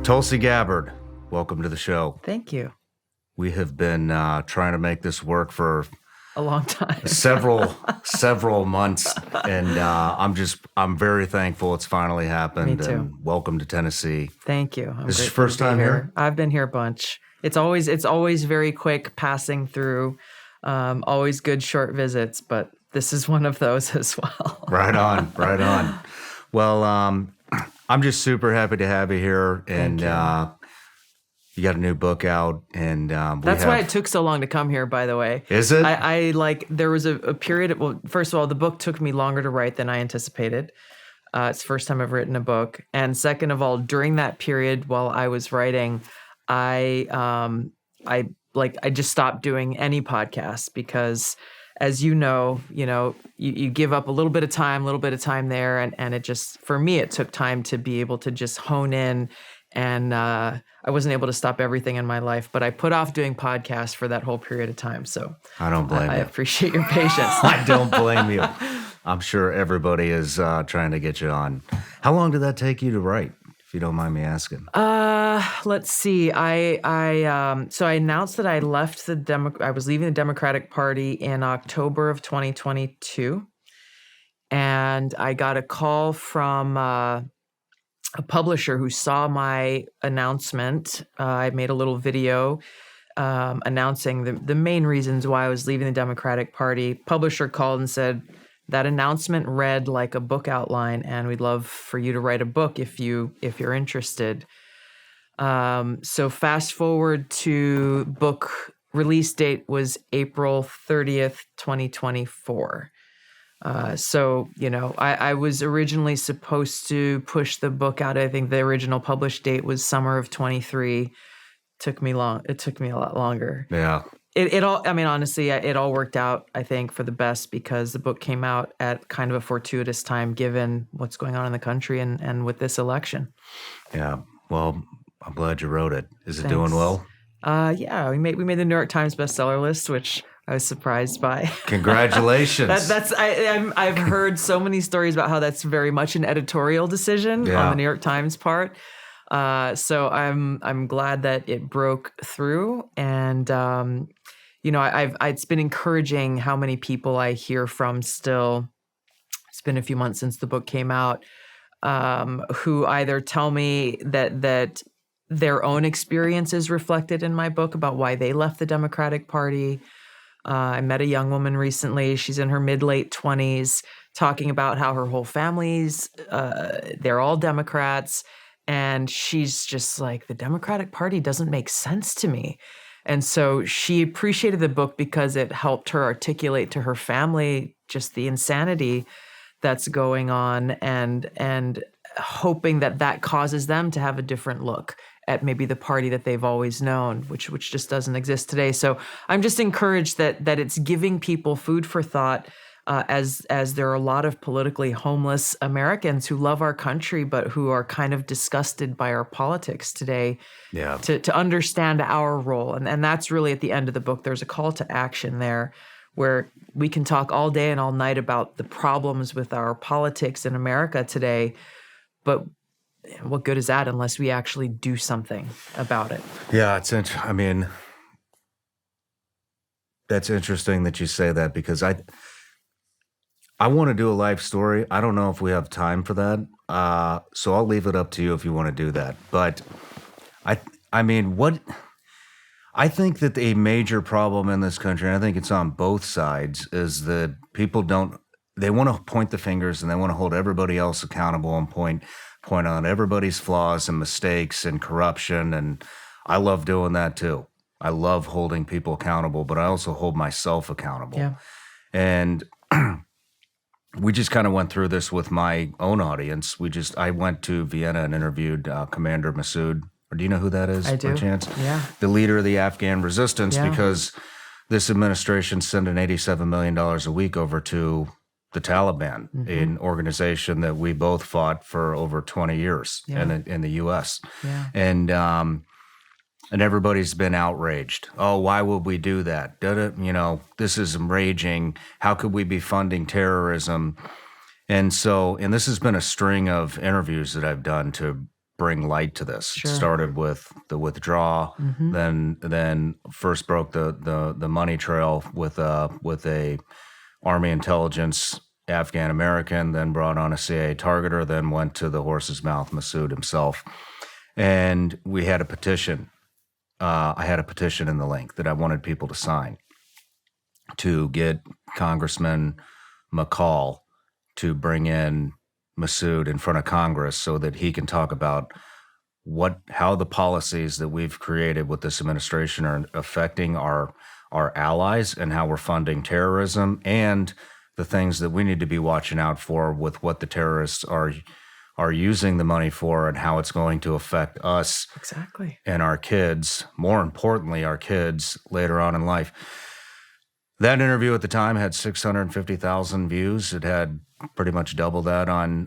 Tulsi Gabbard, welcome to the show. Thank you. We have been trying to make this work for a long time, several months, and I'm very thankful it's finally happened. Me too. And welcome to Tennessee. Thank you. This is your first time here? I've been here a bunch. It's always very quick passing through. Always good short visits, but this is one of those as well. Right on. Well, I'm just super happy to have you here, and you got a new book out, and that's why it took so long to come here. By the way, is it? There was a period. Well, first of all, the book took me longer to write than I anticipated. It's the first time I've written a book, and second of all, during that period while I was writing, I just stopped doing any podcasts because, as you know, you give up a little bit of time there. And it just, for me, it took time to be able to just hone in. And I wasn't able to stop everything in my life, but I put off doing podcasts for that whole period of time. So I don't blame you. I appreciate your patience. I don't blame you. I'm sure everybody is trying to get you on. How long did that take you to write, if you don't mind me asking? Let's see. So I announced that I left I was leaving the Democratic Party in October of 2022, and I got a call from a publisher who saw my announcement. I made a little video announcing the main reasons why I was leaving the Democratic Party. Publisher called and said, that announcement read like a book outline, and we'd love for you to write a book if you're interested. So fast forward to book release date was April 30th, 2024. So, I was originally supposed to push the book out. I think the original published date was summer of 23. It took me a lot longer. Yeah. Honestly, it all worked out, I think, for the best, because the book came out at kind of a fortuitous time given what's going on in the country and with this election. Yeah. Well, I'm glad you wrote it. Is it Thanks. doing well? Yeah, we made the New York Times bestseller list, which I was surprised by. Congratulations. I've heard so many stories about how that's very much an editorial decision on the New York Times part. So I'm glad that it broke through, and it's been encouraging how many people I hear from still. It's been a few months since the book came out, who either tell me that their own experience is reflected in my book about why they left the Democratic Party. I met a young woman recently. She's in her mid-late 20s, talking about how her whole family's, they're all Democrats. And she's just like, the Democratic Party doesn't make sense to me. And so she appreciated the book because it helped her articulate to her family just the insanity that's going on, and hoping that causes them to have a different look at maybe the party that they've always known, which just doesn't exist today. So I'm just encouraged that it's giving people food for thought, as there are a lot of politically homeless Americans who love our country, but who are kind of disgusted by our politics today. Yeah. To understand our role. And that's really at the end of the book. There's a call to action there where we can talk all day and all night about the problems with our politics in America today, but what good is that unless we actually do something about it? Yeah, that's interesting that you say that, because I want to do a life story. I don't know if we have time for that, so I'll leave it up to you if you want to do that. But I think that a major problem in this country, and I think it's on both sides, is that people they want to point the fingers and they want to hold everybody else accountable and point on everybody's flaws and mistakes and corruption. And I love doing that too. I love holding people accountable, but I also hold myself accountable. Yeah. And we just kind of went through this with my own audience. I went to Vienna and interviewed Commander Massoud. Or do you know who that is? I do. By chance? Yeah. The leader of the Afghan resistance, Yeah. because this administration sent $87 million a week over to the Taliban, an organization that we both fought for over 20 years in the U.S. Yeah. And everybody's been outraged. Oh, why would we do that? This is enraging. How could we be funding terrorism? And this has been a string of interviews that I've done to bring light to this. Sure. It started with the withdrawal, then first broke the money trail with a Army intelligence Afghan American, then brought on a CIA targeter, then went to the horse's mouth, Masood himself. And we had a petition. I had a petition in the link that I wanted people to sign to get Congressman McCall to bring in Masood in front of Congress so that he can talk about how the policies that we've created with this administration are affecting our allies and how we're funding terrorism and the things that we need to be watching out for with what the terrorists are using the money for and how it's going to affect us and our kids, more importantly, our kids later on in life. That interview at the time had 650,000 views. It had pretty much double that on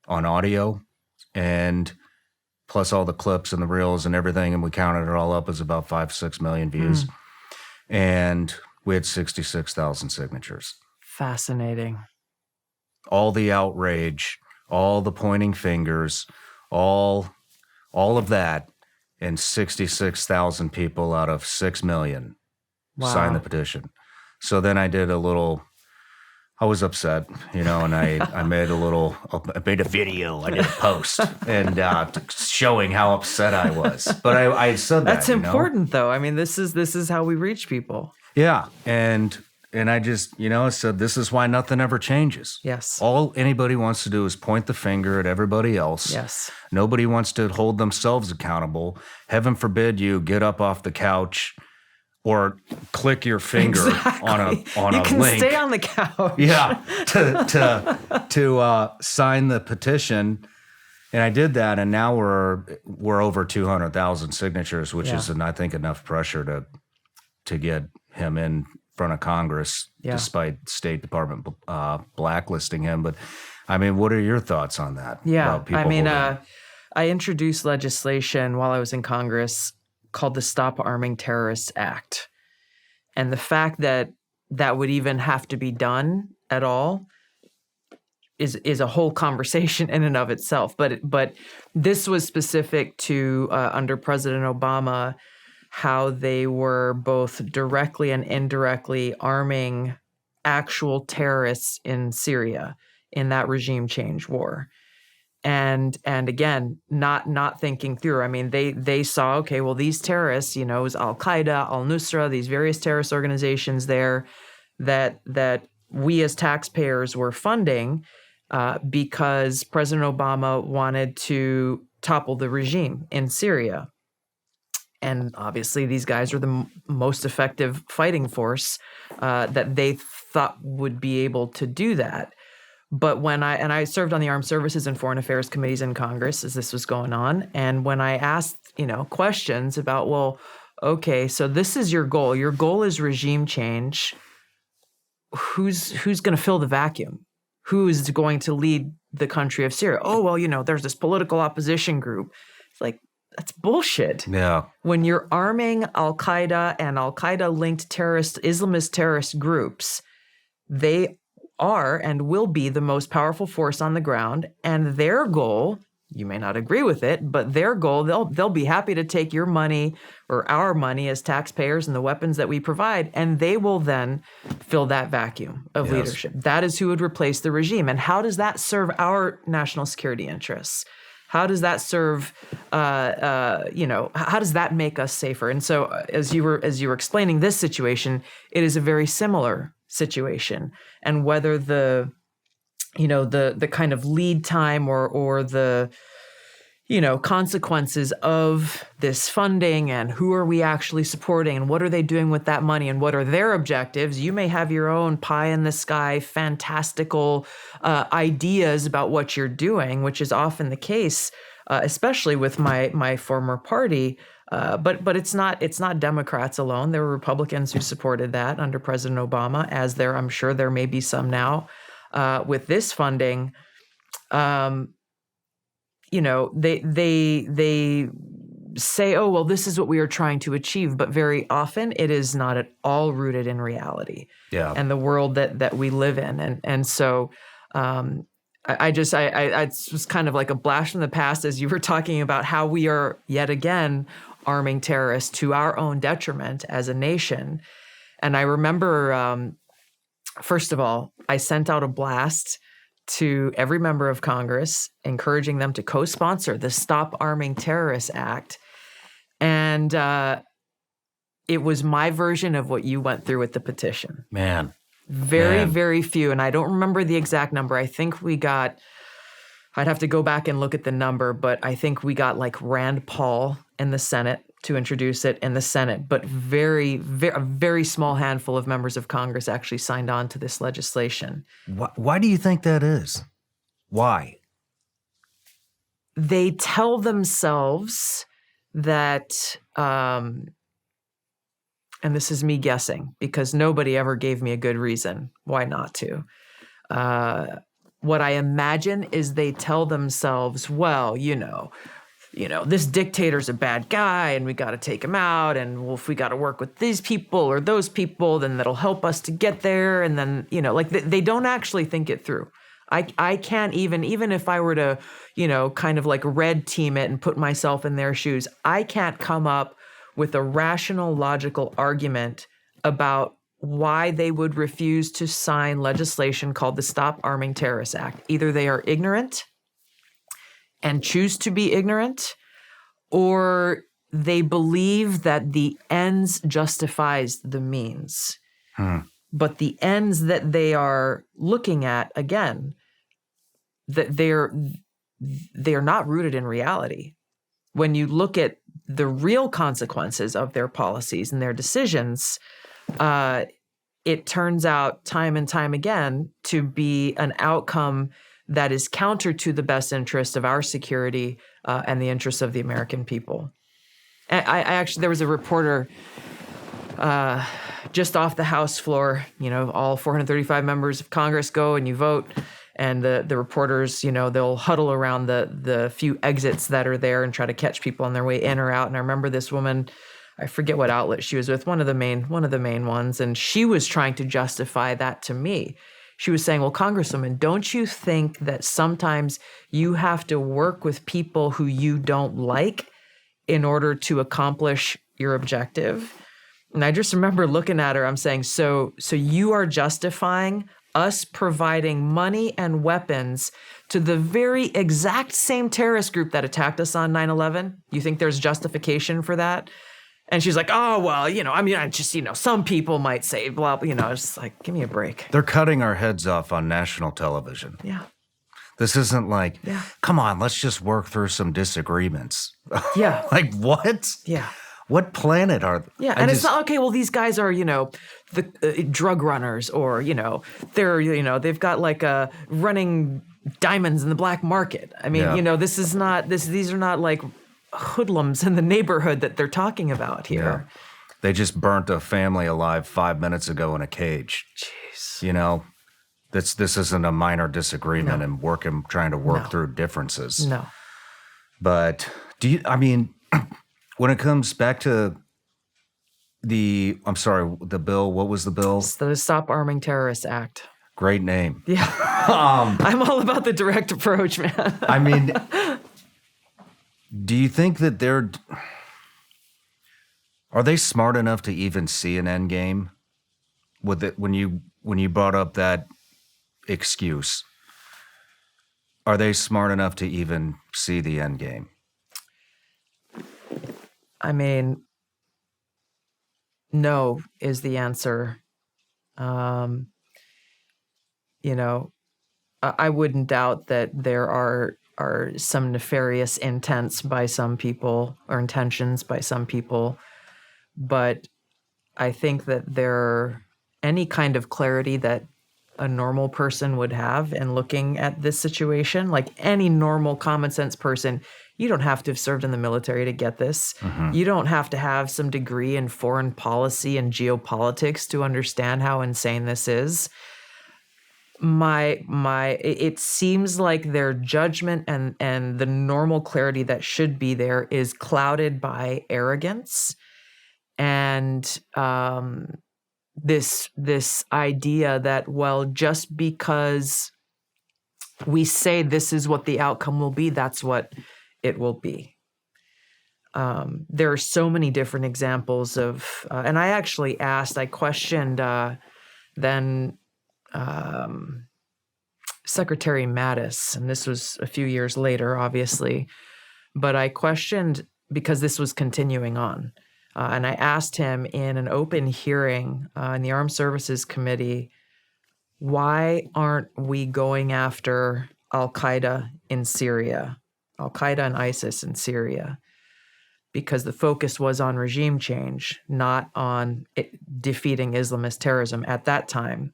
audio, and plus all the clips and the reels and everything, and we counted it all up as about 5-6 million views. And we had 66,000 signatures. Fascinating. All the outrage, all the pointing fingers, all of that, and 66,000 people out of 6 million signed the petition. So then I was upset, and I made a video, I did a post and showing how upset I was. But I said that. That's important though. I mean, this is how we reach people. Yeah. And I just, said, this is why nothing ever changes. Yes. All anybody wants to do is point the finger at everybody else. Yes. Nobody wants to hold themselves accountable. Heaven forbid you get up off the couch or click your finger on a link. You can stay on the couch. Yeah, to sign the petition, and I did that, and now we're over 200,000 signatures, which is, I think, enough pressure to get him in front of Congress, despite State Department blacklisting him. But I mean, what are your thoughts on that? Yeah, I introduced legislation while I was in Congress called the Stop Arming Terrorists Act. And the fact that would even have to be done at all is a whole conversation in and of itself. But this was specific to under President Obama, how they were both directly and indirectly arming actual terrorists in Syria in that regime change war. And again, not thinking through. I mean, they saw, okay, well, these terrorists, it was Al-Qaeda, Al-Nusra, these various terrorist organizations there that we as taxpayers were funding because President Obama wanted to topple the regime in Syria. And obviously, these guys are the most effective fighting force that they thought would be able to do that. But when I served on the Armed Services and Foreign Affairs committees in Congress as this was going on, and when I asked, questions about, well, okay, so this is your goal. Your goal is regime change. Who's going to fill the vacuum? Who is going to lead the country of Syria? Oh, well, there's this political opposition group. It's like, that's bullshit. Yeah. When you're arming Al-Qaeda and Al-Qaeda-linked Islamist terrorist groups, they are and will be the most powerful force on the ground, and their goal, you may not agree with it, but their goal, they'll be happy to take your money or our money as taxpayers and the weapons that we provide, and they will then fill that vacuum of leadership. That is who would replace the regime. And how does that serve our national security interests? How does that serve, how does that make us safer? And so as you were explaining this situation, it is a very similar situation. And whether the kind of lead time or the, consequences of this funding and who are we actually supporting and what are they doing with that money and what are their objectives, you may have your own pie in the sky, fantastical ideas about what you're doing, which is often the case, especially with my former party. But it's not Democrats alone. There were Republicans who supported that under President Obama, as I'm sure there may be some now with this funding. They say, oh, well, this is what we are trying to achieve, but very often it is not at all rooted in reality and the world that we live in. And so It was kind of like a blast from the past as you were talking about how we are yet again arming terrorists to our own detriment as a nation. And I remember, first of all, I sent out a blast to every member of Congress, encouraging them to co-sponsor the Stop Arming Terrorists Act. And it was my version of what you went through with the petition. Man. Very few. And I don't remember the exact number. I think we got, I'd have to go back and look at the number, but I think we got like Rand Paul in the Senate to introduce it in the Senate. But a very small handful of members of Congress actually signed on to this legislation. Why do you think that is? Why? They tell themselves that, and this is me guessing because nobody ever gave me a good reason why not to. What I imagine is they tell themselves, well, this dictator's a bad guy and we got to take him out. And well, if we got to work with these people or those people, then that'll help us to get there. And then, like they don't actually think it through. I can't even if I were to, kind of like red team it and put myself in their shoes, I can't come up with a rational, logical argument about why they would refuse to sign legislation called the Stop Arming Terrorists Act. Either they are ignorant and choose to be ignorant, or they believe that the ends justifies the means. But the ends that they are looking at, again, that they are not rooted in reality. When you look at the real consequences of their policies and their decisions, it turns out time and time again to be an outcome that is counter to the best interest of our security and the interests of the American people. And I actually, there was a reporter just off the House floor, all 435 members of Congress go and you vote. And the reporters, they'll huddle around the few exits that are there and try to catch people on their way in or out. And I remember this woman, I forget what outlet she was with, one of the main ones, and she was trying to justify that to me. She was saying, well, Congresswoman, don't you think that sometimes you have to work with people who you don't like in order to accomplish your objective? And I just remember looking at her, I'm saying, so you are justifying us providing money and weapons to the very exact same terrorist group that attacked us on 9/11? You think there's justification for that? And she's like, oh, well, I just, some people might say, blah, it's like, give me a break. They're cutting our heads off on national television. Yeah. This isn't like, come on, let's just work through some disagreements. Yeah. Like what? Yeah. What planet are they? Yeah, and it's not, okay, well, these guys are, the drug runners or, they're, they've got like running diamonds in the black market. I mean, these are not like hoodlums in the neighborhood that they're talking about here. Yeah. They just burnt a family alive 5 minutes ago in a cage. Jeez. This isn't a minor disagreement and trying to work through differences. No. But when it comes back to the bill, what was the bill? It's the Stop Arming Terrorists Act. Great name. Yeah. I'm all about the direct approach, man. Do you think that are they smart enough to even see an end game with it when you brought up that excuse? Are they smart enough to even see the end game? No is the answer. I wouldn't doubt that there are some nefarious intents by some people or intentions by some people, but I think that any kind of clarity that a normal person would have in looking at this situation, like any normal common sense person, you don't have to have served in the military to get this. Mm-hmm. You don't have to have some degree in foreign policy and geopolitics to understand how insane this is. It seems like their judgment and the normal clarity that should be there is clouded by arrogance and this idea that, well, just because we say this is what the outcome will be, that's what it will be. There are so many different examples of, and I questioned then Secretary Mattis, and this was a few years later, obviously, but I questioned because this was continuing on. And I asked him in an open hearing in the Armed Services Committee, why aren't we going after Al-Qaeda in Syria, Al-Qaeda and ISIS in Syria? Because the focus was on regime change, not on defeating Islamist terrorism at that time.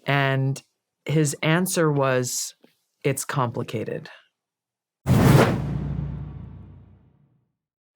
And his answer was, it's complicated.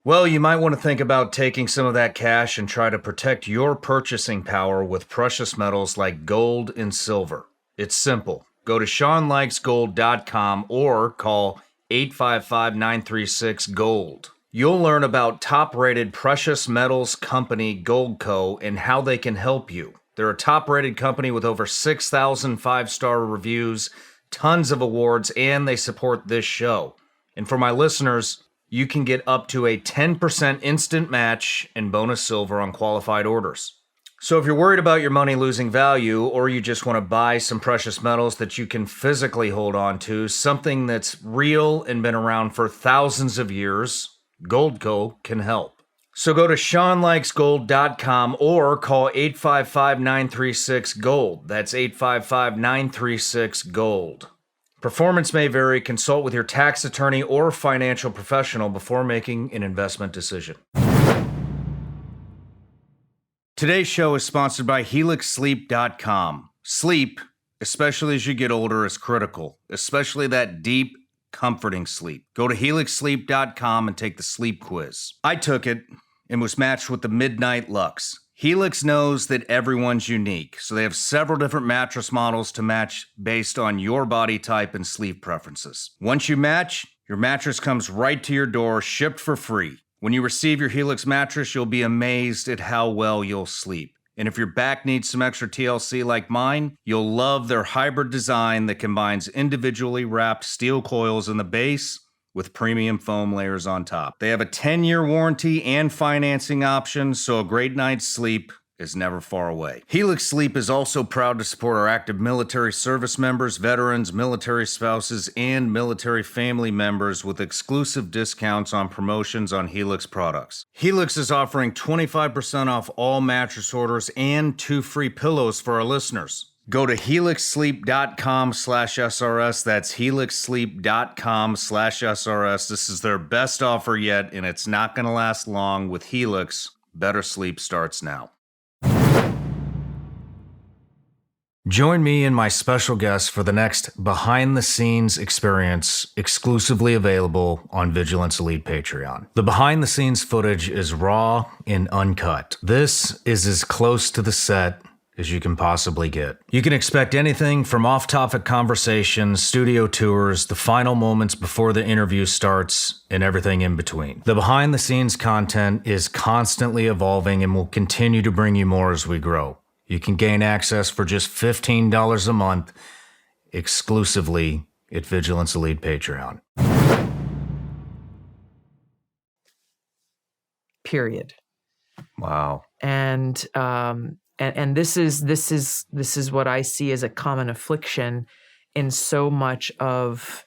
Well, you might want to think about taking some of that cash and try to protect your purchasing power with precious metals like gold and silver. It's simple. Go to ShawnLikesGold.com or call 855-936-GOLD. You'll learn about top-rated precious metals company Goldco and how they can help you. They're a top-rated company with over 6,000 five-star reviews, tons of awards, and they support this show. And for my listeners, you can get up to a 10% instant match and bonus silver on qualified orders. So if you're worried about your money losing value, or you just want to buy some precious metals that you can physically hold on to, something that's real and been around for thousands of years, Goldco can help. So go to ShawnLikesGold.com or call 855-936-GOLD. That's 855-936-GOLD. Performance may vary. Consult with your tax attorney or financial professional before making an investment decision. Today's show is sponsored by HelixSleep.com. Sleep, especially as you get older, is critical, especially that deep, comforting sleep. Go to HelixSleep.com and take the sleep quiz. I took it and was matched with the Midnight Lux. Helix knows that everyone's unique, so they have several different mattress models to match based on your body type and sleep preferences. Once you match, your mattress comes right to your door, shipped for free. When you receive your Helix mattress, you'll be amazed at how well you'll sleep. And if your back needs some extra TLC like mine, you'll love their hybrid design that combines individually wrapped steel coils in the base with premium foam layers on top. They have a 10-year warranty and financing options, so a great night's sleep is never far away. Helix Sleep is also proud to support our active military service members, veterans, military spouses, and military family members with exclusive discounts on promotions on Helix products. Helix is offering 25% off all mattress orders and 2 free pillows for our listeners. Go to helixsleep.com/SRS. That's helixsleep.com/SRS. This is their best offer yet, and it's not going to last long. With Helix, better sleep starts now. Join me and my special guest for the next behind-the-scenes experience, exclusively available on Vigilance Elite Patreon. The behind-the-scenes footage is raw and uncut. This is as close to the set as you can possibly get. You can expect anything from off-topic conversations, studio tours, the final moments before the interview starts, and everything in between. The behind-the-scenes content is constantly evolving and will continue to bring you more as we grow. You can gain access for just $15 a month exclusively at Vigilance Elite Patreon. Period. Wow. And this is what I see as a common affliction in so much of,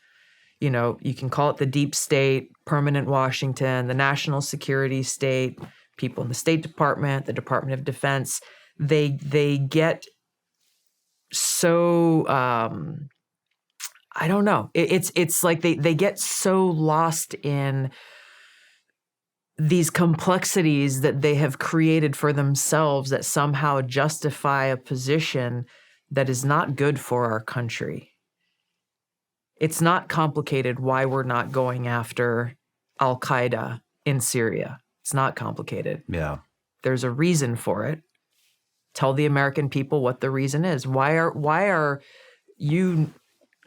you know, you can call it the deep state, permanent Washington, the national security state, people in the State Department, the Department of Defense. They get so I don't know. It's like they get so lost in these complexities that they have created for themselves that somehow justify a position that is not good for our country. It's not complicated why we're not going after Al-Qaeda in Syria. It's not complicated. Yeah. There's a reason for it. Tell the American people what the reason is. Why are you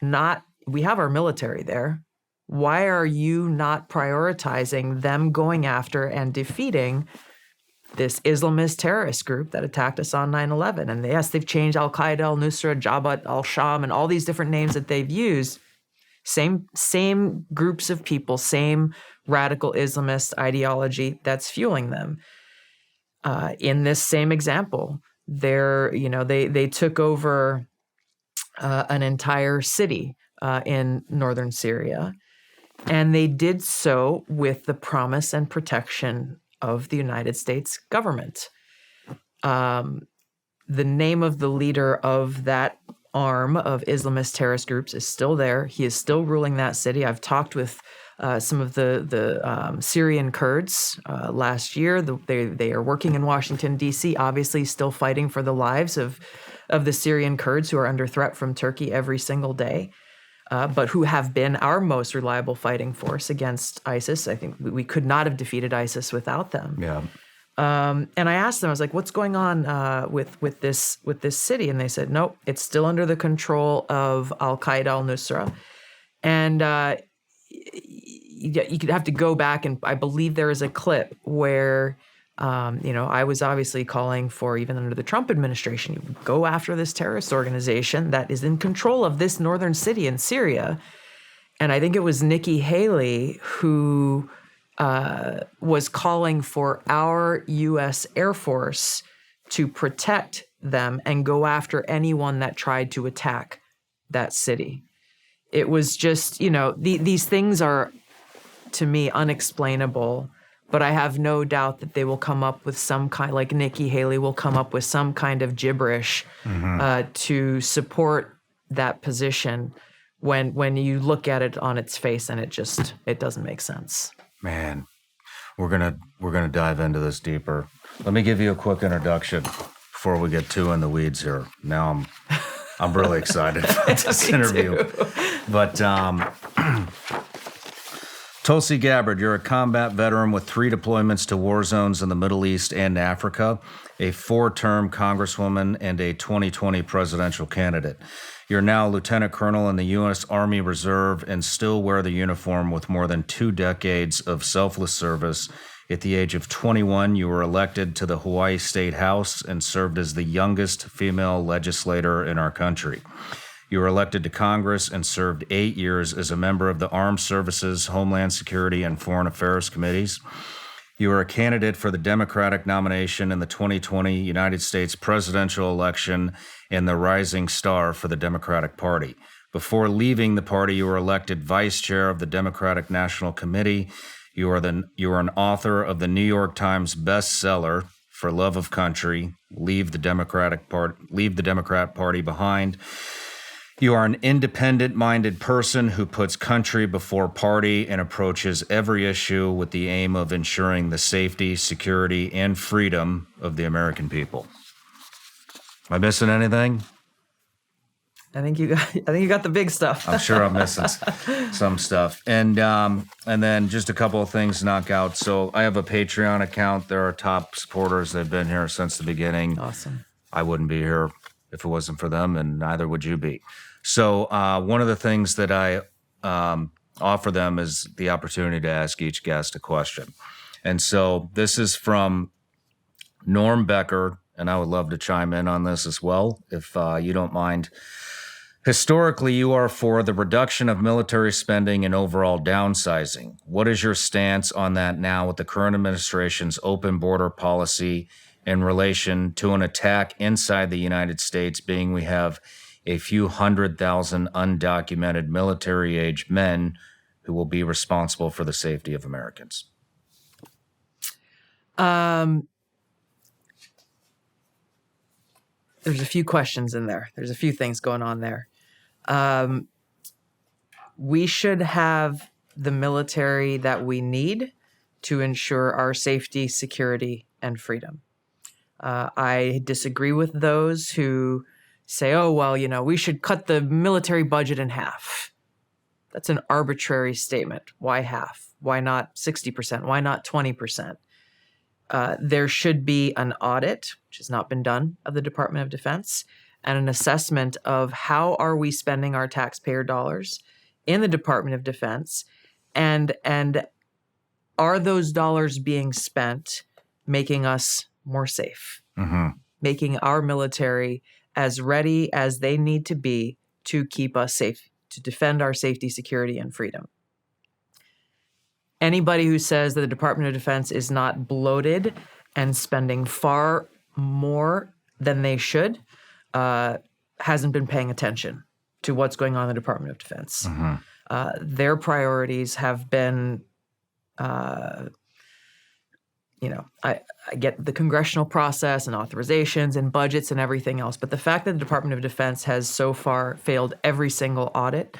not, we have our military there. Why are you not prioritizing them going after and defeating this Islamist terrorist group that attacked us on 9/11. And yes, they've changed Al-Qaeda, al-Nusra, Jabhat al-Sham, and all these different names that they've used. Same groups of people, same radical Islamist ideology that's fueling them. In this same example, they took over an entire city in northern Syria, and they did so with the promise and protection of the United States government. The name of the leader of that arm of Islamist terrorist groups is still there. He is still ruling that city. I've talked with some of the Syrian Kurds last year. They are working in Washington, D.C., obviously still fighting for the lives of the Syrian Kurds who are under threat from Turkey every single day, but who have been our most reliable fighting force against ISIS. I think we could not have defeated ISIS without them. Yeah. And I asked them, I was like, what's going on with this city? And they said, nope, it's still under the control of Al-Qaeda, al-Nusra. And you could have to go back, and I believe there is a clip where, I was obviously calling for, even under the Trump administration, you go after this terrorist organization that is in control of this northern city in Syria. And I think it was Nikki Haley who was calling for our U.S. Air Force to protect them and go after anyone that tried to attack that city. It was just, these things are, to me, unexplainable, but I have no doubt that they will come up with some kind, like Nikki Haley will come up with some kind of gibberish to support that position when you look at it on its face, and it doesn't make sense. Man, we're gonna dive into this deeper. Let me give you a quick introduction before we get too in the weeds here. Now I'm really excited about this interview. Too. But Tulsi Gabbard, you're a combat veteran with 3 deployments to war zones in the Middle East and Africa, a 4-term congresswoman, and a 2020 presidential candidate. You're now Lieutenant Colonel in the U.S. Army Reserve and still wear the uniform with more than 2 decades of selfless service. At the age of 21, you were elected to the Hawaii State House and served as the youngest female legislator in our country. You were elected to Congress and served 8 years as a member of the Armed Services, Homeland Security, and Foreign Affairs Committees. You are a candidate for the Democratic nomination in the 2020 United States presidential election and the rising star for the Democratic Party. Before leaving the party, you were elected vice chair of the Democratic National Committee. You are an author of the New York Times bestseller, For Love of Country, Leave the Democrat Party Behind. You are an independent-minded person who puts country before party and approaches every issue with the aim of ensuring the safety, security, and freedom of the American people. Am I missing anything? I think you got the big stuff. I'm sure I'm missing some stuff. And then just a couple of things to knock out. So I have a Patreon account. There are top supporters that have been here since the beginning. Awesome. I wouldn't be here if it wasn't for them, and neither would you be. So one of the things that I offer them is the opportunity to ask each guest a question. And so this is from Norm Becker, and I would love to chime in on this as well, if you don't mind. Historically, you are for the reduction of military spending and overall downsizing. What is your stance on that now with the current administration's open border policy in relation to an attack inside the United States, being we have a few 100,000 undocumented military-age men who will be responsible for the safety of Americans? There's a few questions in there. There's a few things going on there. We should have the military that we need to ensure our safety, security, and freedom. I disagree with those who say, oh, well, we should cut the military budget in half. That's an arbitrary statement. Why half? Why not 60%? Why not 20%? There should be an audit, which has not been done, of the Department of Defense, and an assessment of how are we spending our taxpayer dollars in the Department of Defense, and are those dollars being spent making us more safe, making our military as ready as they need to be to keep us safe, to defend our safety, security, and freedom. Anybody who says that the Department of Defense is not bloated and spending far more than they should hasn't been paying attention to what's going on in the Department of Defense. Their priorities have been, I get the congressional process and authorizations and budgets and everything else, but the fact that the Department of Defense has so far failed every single audit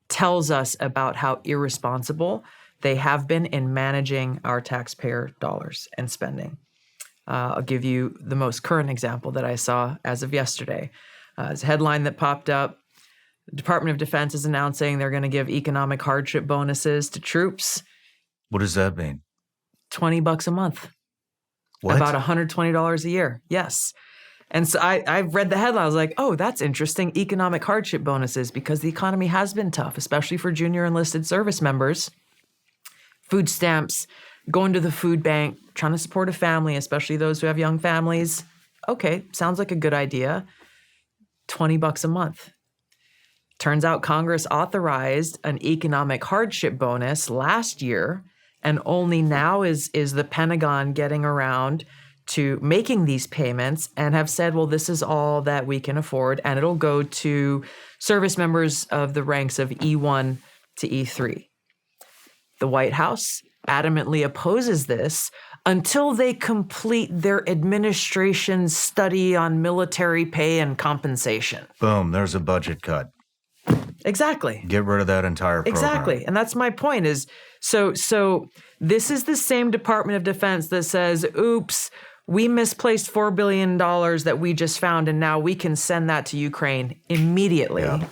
tells us about how irresponsible they have been in managing our taxpayer dollars and spending. I'll give you the most current example that I saw as of yesterday. It's a headline that popped up. The Department of Defense is announcing they're going to give economic hardship bonuses to troops. What does that mean? $20 a month. What? About $120 a year. Yes. And so I read the headline. I was like, oh, that's interesting. Economic hardship bonuses, because the economy has been tough, especially for junior enlisted service members. Food stamps, going to the food bank, trying to support a family, especially those who have young families. Okay, sounds like a good idea. $20 a month. Turns out Congress authorized an economic hardship bonus last year, and only now is the Pentagon getting around to making these payments and have said, well, this is all that we can afford, and it'll go to service members of the ranks of E1 to E3. The White House adamantly opposes this until they complete their administration's study on military pay and compensation. Boom, there's a budget cut. Exactly. Get rid of that entire program. Exactly. And that's my point is, so this is the same Department of Defense that says, oops, we misplaced $4 billion that we just found, and now we can send that to Ukraine immediately. Yeah.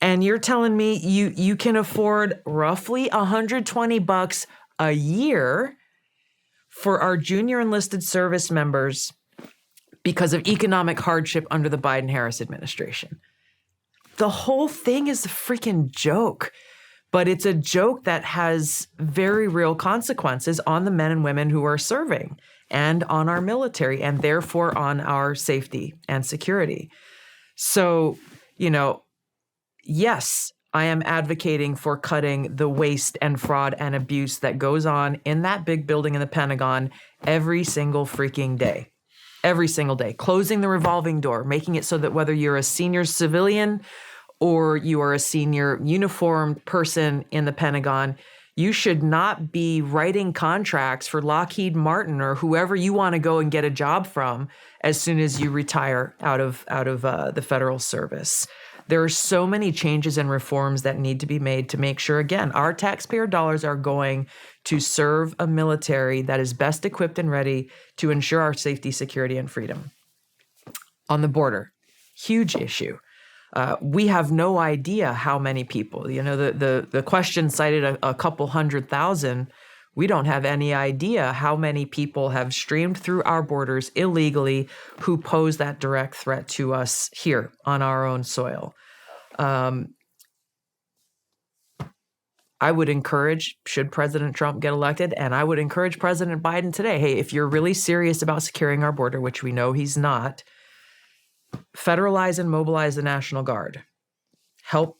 And you're telling me you can afford roughly $120 a year for our junior enlisted service members because of economic hardship under the Biden-Harris administration. The whole thing is a freaking joke, but it's a joke that has very real consequences on the men and women who are serving and on our military, and therefore on our safety and security. So, yes, I am advocating for cutting the waste and fraud and abuse that goes on in that big building in the Pentagon every single freaking day. Every single day. Closing the revolving door, making it so that whether you're a senior civilian or you are a senior uniformed person in the Pentagon, you should not be writing contracts for Lockheed Martin or whoever you want to go and get a job from as soon as you retire out of the federal service. There are so many changes and reforms that need to be made to make sure, again, our taxpayer dollars are going to serve a military that is best equipped and ready to ensure our safety, security, and freedom. On the border, huge issue. We have no idea how many people, the question cited a couple 100,000. We don't have any idea how many people have streamed through our borders illegally who pose that direct threat to us here on our own soil. I would encourage, should President Trump get elected, and I would encourage President Biden today, hey, if you're really serious about securing our border, which we know he's not, federalize and mobilize the National Guard. Help.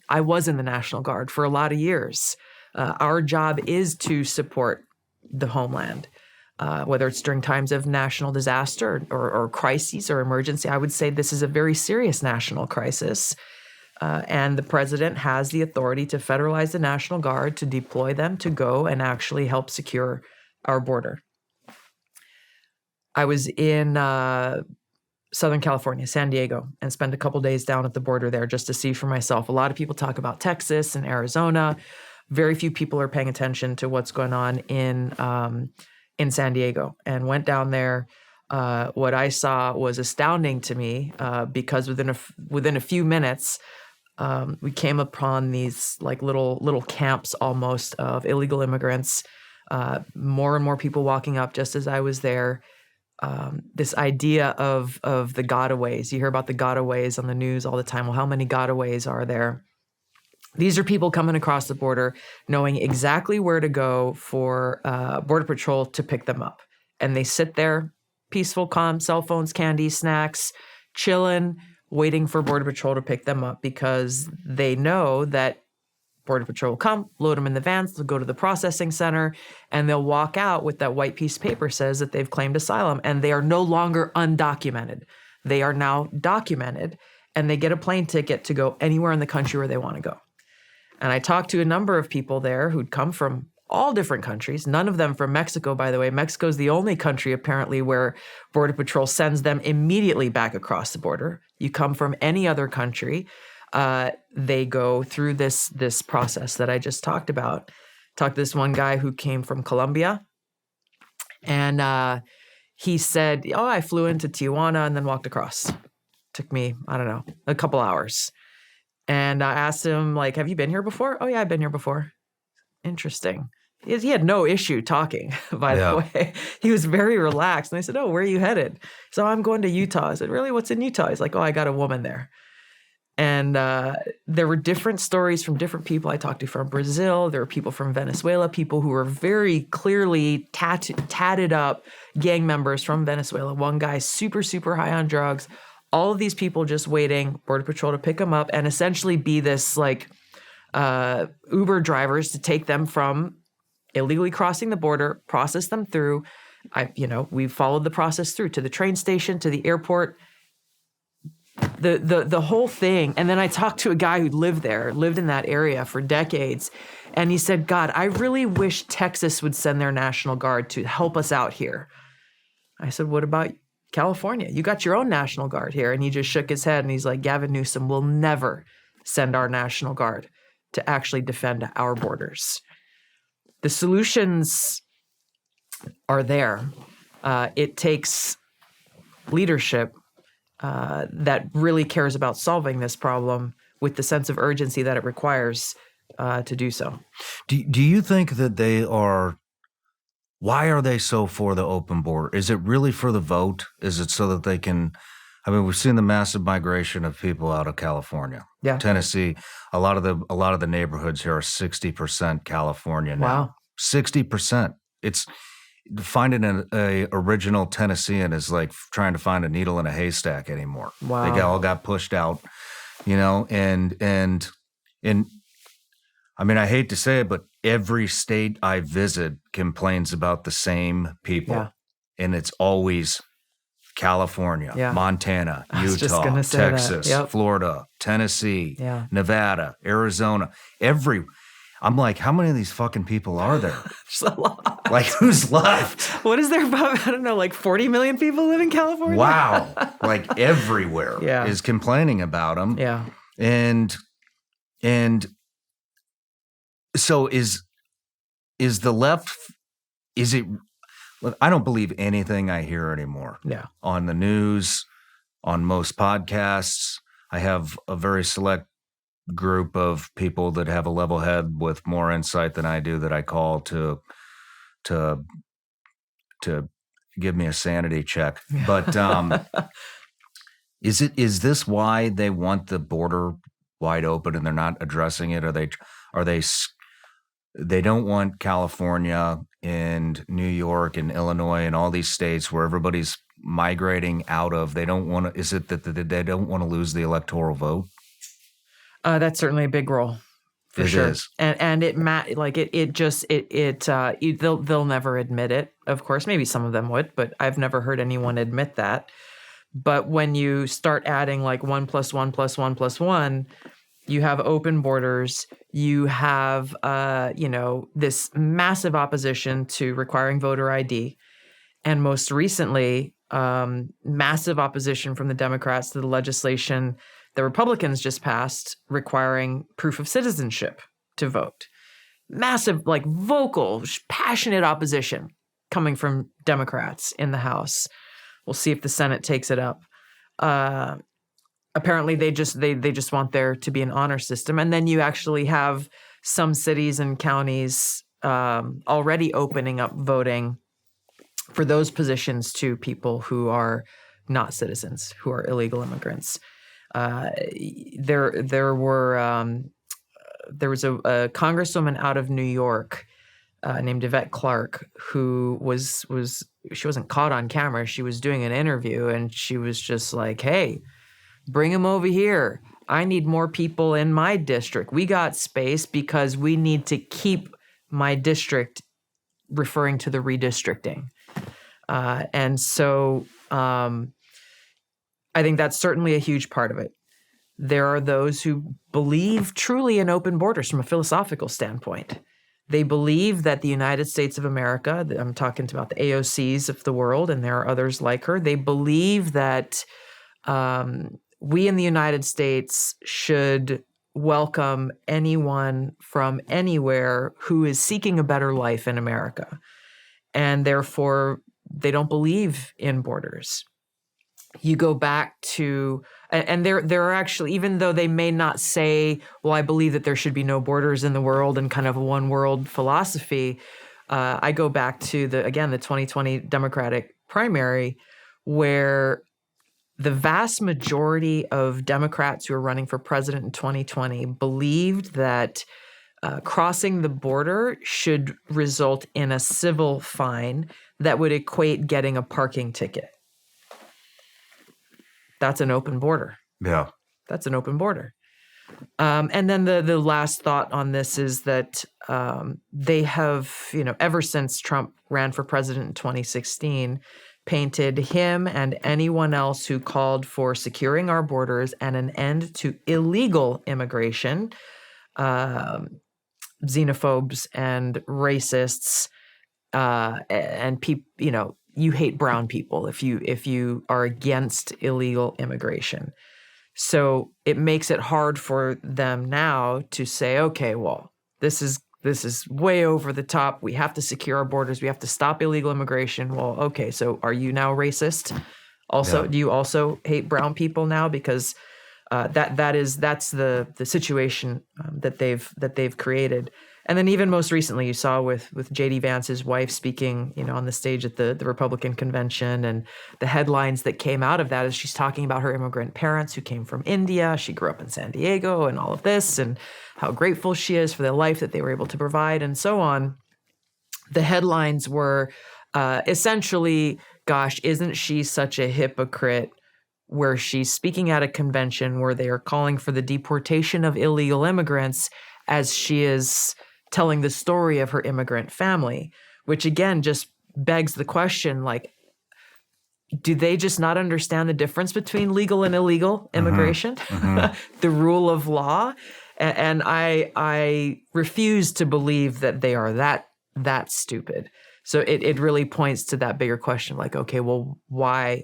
I was in the National Guard for a lot of years. Our job is to support the homeland, whether it's during times of national disaster or crises or emergency. I would say this is a very serious national crisis, and the president has the authority to federalize the National Guard, to deploy them to go and actually help secure our border. I was in Southern California, San Diego, and spent a couple days down at the border there just to see for myself. A lot of people talk about Texas and Arizona. Very few people are paying attention to what's going on in San Diego, and went down there. What I saw was astounding to me because within a few minutes, we came upon these like little camps almost of illegal immigrants. More and more people walking up just as I was there. This idea of the gotaways. You hear about the gotaways on the news all the time. Well, how many gotaways are there? These are people coming across the border, knowing exactly where to go for Border Patrol to pick them up. And they sit there, peaceful, calm, cell phones, candy, snacks, chilling, waiting for Border Patrol to pick them up because they know that Border Patrol will come, load them in the vans, they'll go to the processing center, and they'll walk out with that white piece of paper says that they've claimed asylum, and they are no longer undocumented. They are now documented, and they get a plane ticket to go anywhere in the country where they want to go. And I talked to a number of people there who'd come from all different countries, none of them from Mexico, by the way. Mexico is the only country, apparently, where Border Patrol sends them immediately back across the border. You come from any other country, they go through this process that I just talked about. Talked to this one guy who came from Colombia, and he said, "Oh, I flew into Tijuana and then walked across. Took me, I don't know, a couple hours." And I asked him, like, "Have you been here before?" "Oh yeah, I've been here before." Interesting. He had no issue talking, by the way. He was very relaxed. And I said, "Oh, where are you headed?" So "I'm going to Utah." I said, "Really? What's in Utah?" He's like, "Oh, I got a woman there." And there were different stories from different people I talked to from Brazil. There were people from Venezuela, people who were very clearly tatted up gang members from Venezuela. One guy super, super high on drugs. All of these people just waiting, Border Patrol to pick them up and essentially be this like Uber drivers to take them from illegally crossing the border, process them through. We followed the process through to the train station, to the airport. The whole thing. And then I talked to a guy who lived in that area for decades. And he said, "God, I really wish Texas would send their National Guard to help us out here." I said, "What about California? You got your own National Guard here." And he just shook his head and he's like, "Gavin Newsom will never send our National Guard to actually defend our borders." The solutions are there. It takes leadership that really cares about solving this problem with the sense of urgency that it requires to do so. Do you think that they are? Why are they so for the open border? Is it really for the vote? Is it so that they can? I mean, we've seen the massive migration of people out of California, Tennessee. A lot of the neighborhoods here are 60% California now. Wow, 60%. It's finding a original Tennessean is like trying to find a needle in a haystack anymore. Wow. They all got pushed out, and I mean, I hate to say it, but every state I visit complains about the same people, and it's always California, Montana, Utah, Texas, Florida, Tennessee, Nevada, Arizona, I'm like, how many of these fucking people are there? There's a lot. Like, who's left? What is there about? I don't know, like 40 million people live in California? Wow. Like everywhere is complaining about them. Yeah. And so is the left, is it, look, I don't believe anything I hear anymore. Yeah. On the news, on most podcasts. I have a very select group of people that have a level head with more insight than I do that I call to give me a sanity check. But is this why they want the border wide open and they're not addressing it? They don't want California and New York and Illinois and all these states where everybody's migrating out of. They don't want to. Is it that they don't want to lose the electoral vote? That's certainly a big role, for sure. Is. And they'll never admit it. Of course, maybe some of them would, but I've never heard anyone admit that. But when you start adding like 1 + 1 + 1 + 1, you have open borders. You have this massive opposition to requiring voter ID, and most recently, massive opposition from the Democrats to the legislation the Republicans just passed requiring proof of citizenship to vote. Massive, like vocal, passionate opposition coming from Democrats in the House. We'll see if the Senate takes it up. Apparently, they just want there to be an honor system, and then you actually have some cities and counties already opening up voting for those positions to people who are not citizens, who are illegal immigrants. There were there was a congresswoman out of New York named Yvette Clarke, who she wasn't caught on camera. She was doing an interview, and she was just like, "Hey, bring him over here. I need more people in my district. We got space because we need to keep my district," referring to the redistricting. And so I think that's certainly a huge part of it. There are those who believe truly in open borders from a philosophical standpoint. They believe that the United States of America, I'm talking about the AOCs of the world, and there are others like her, they believe that we in the United States should welcome anyone from anywhere who is seeking a better life in America. And therefore, they don't believe in borders. You go back to, and there are actually, even though they may not say, well, I believe that there should be no borders in the world and kind of a one world philosophy, I go back to the 2020 Democratic primary, where the vast majority of Democrats who are running for president in 2020 believed that crossing the border should result in a civil fine that would equate getting a parking ticket. That's an open border. Yeah. That's an open border. And then the last thought on this is that they have, ever since Trump ran for president in 2016, painted him and anyone else who called for securing our borders and an end to illegal immigration, xenophobes and racists, and people, you hate brown people if you are against illegal immigration. So it makes it hard for them now to say, okay, well, this is way over the top. We have to secure our borders. We have to stop illegal immigration. Well, okay, so are you now racist? Also, do you also hate brown people now? Because that's the situation that they've created. And then even most recently, you saw with J.D. Vance, his wife, speaking, on the stage at the Republican convention, and the headlines that came out of that is she's talking about her immigrant parents who came from India. She grew up in San Diego and all of this, and how grateful she is for the life that they were able to provide and so on. The headlines were essentially, gosh, isn't she such a hypocrite, where she's speaking at a convention where they are calling for the deportation of illegal immigrants as she is telling the story of her immigrant family, which again just begs the question, like, do they just not understand the difference between legal and illegal immigration, the rule of law? And I refuse to believe that they are that stupid. So it really points to that bigger question, like, okay, well, why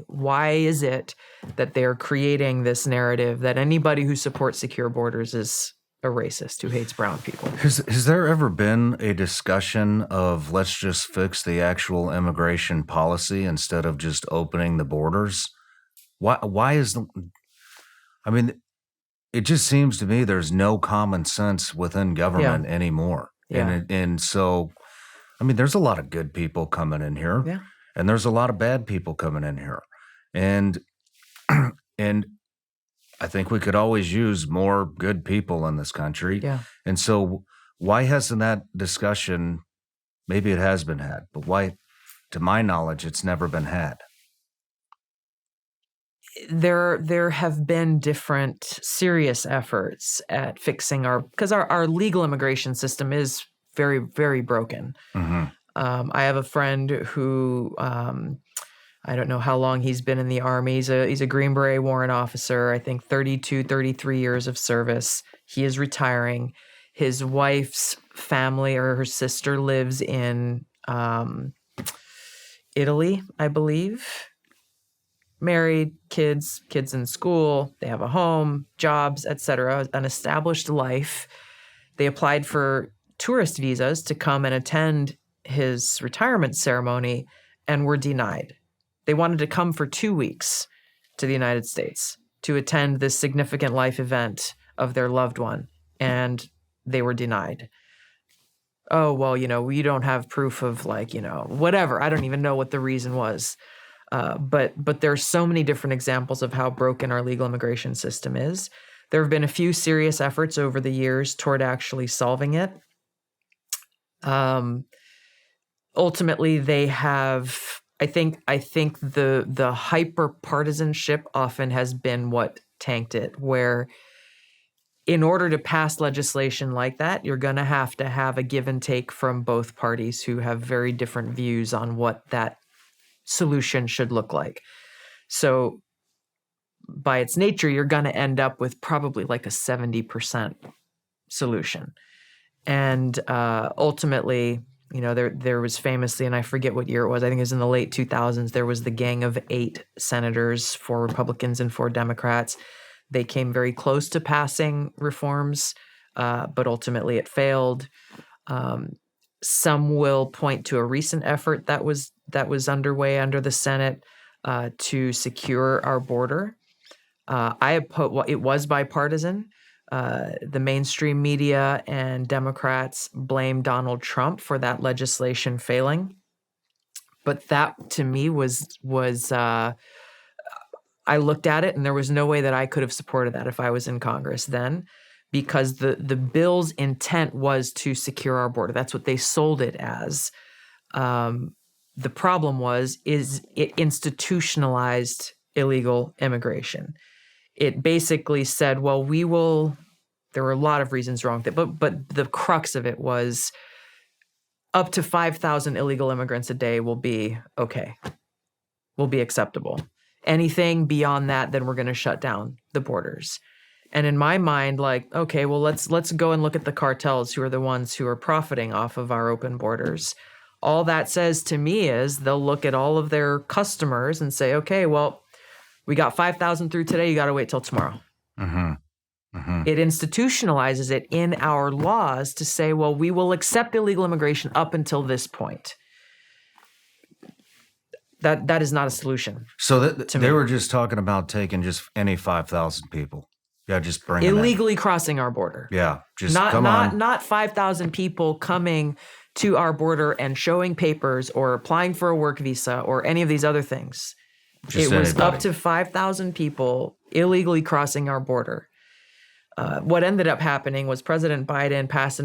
is it that they're creating this narrative that anybody who supports secure borders is a racist who hates brown people? Has there ever been a discussion of let's just fix the actual immigration policy instead of just opening the borders? Why is it just seems to me there's no common sense within government anymore. Yeah. And so, there's a lot of good people coming in here, and there's a lot of bad people coming in here. And I think we could always use more good people in this country. Yeah. And so why hasn't that discussion, maybe it has been had, but why, to my knowledge, it's never been had? There have been different serious efforts at fixing because our legal immigration system is very, very broken. I have a friend who, I don't know how long he's been in the Army. He's a Green Beret warrant officer, I think 32, 33 years of service. He is retiring. His wife's family, or her sister, lives in Italy, I believe. Married, kids in school, they have a home, jobs, etc., an established life. They applied for tourist visas to come and attend his retirement ceremony and were denied. They wanted to come for 2 weeks to the United States to attend this significant life event of their loved one, and they were denied. Oh, well, we don't have proof of whatever. I don't even know what the reason was. But there's so many different examples of how broken our legal immigration system is There have been a few serious efforts over the years toward actually solving it. Ultimately, they have. I think the hyper partisanship often has been what tanked it. Where, in order to pass legislation like that, you're going to have a give and take from both parties who have very different views on what that solution should look like. So, by its nature, you're going to end up with probably like a 70% solution. And ultimately, there was famously, and I forget what year it was, I think it was in the late 2000s, there was the Gang of 8 senators, 4 Republicans and 4 Democrats. They came very close to passing reforms, but ultimately it failed. Some will point to a recent effort that was underway under the Senate to secure our border. It was bipartisan. The mainstream media and Democrats blame Donald Trump for that legislation failing. But that, to me, was I looked at it and there was no way that I could have supported that if I was in Congress then, because the bill's intent was to secure our border. That's what they sold it as. The problem is it institutionalized illegal immigration. It basically said, well, there were a lot of reasons wrong with it, but the crux of it was up to 5,000 illegal immigrants a day will be okay, will be acceptable. Anything beyond that, then we're going to shut down the borders. And in my mind, like, okay, well, let's go and look at the cartels who are the ones who are profiting off of our open borders. All that says to me is they'll look at all of their customers and say, okay, well, we got 5,000 through today. You got to wait till tomorrow. Mm-hmm. Mm-hmm. It institutionalizes it in our laws to say, well, we will accept illegal immigration up until this point. That is not a solution. So they were just talking about taking just any 5,000 people. Yeah, just bring them illegally crossing our border. Yeah, just come on. Not 5,000 people coming to our border and showing papers or applying for a work visa or any of these other things. It was up to 5,000 people illegally crossing our border. What ended up happening was President Biden passed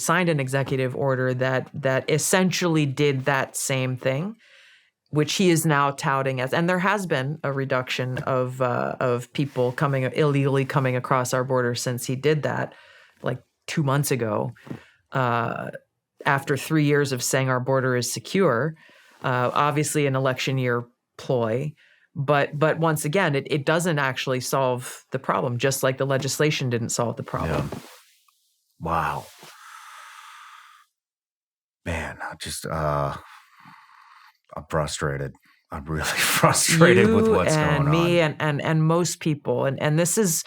signed an executive order that essentially did that same thing, which he is now touting as. And there has been a reduction of people illegally coming across our border since he did that, like 2 months ago. After 3 years of saying our border is secure, obviously an election year ploy. But once again, it doesn't actually solve the problem, just like the legislation didn't solve the problem. Yeah. Wow. Man, I'm frustrated. I'm really frustrated with what's going on. Me and most people. And this is,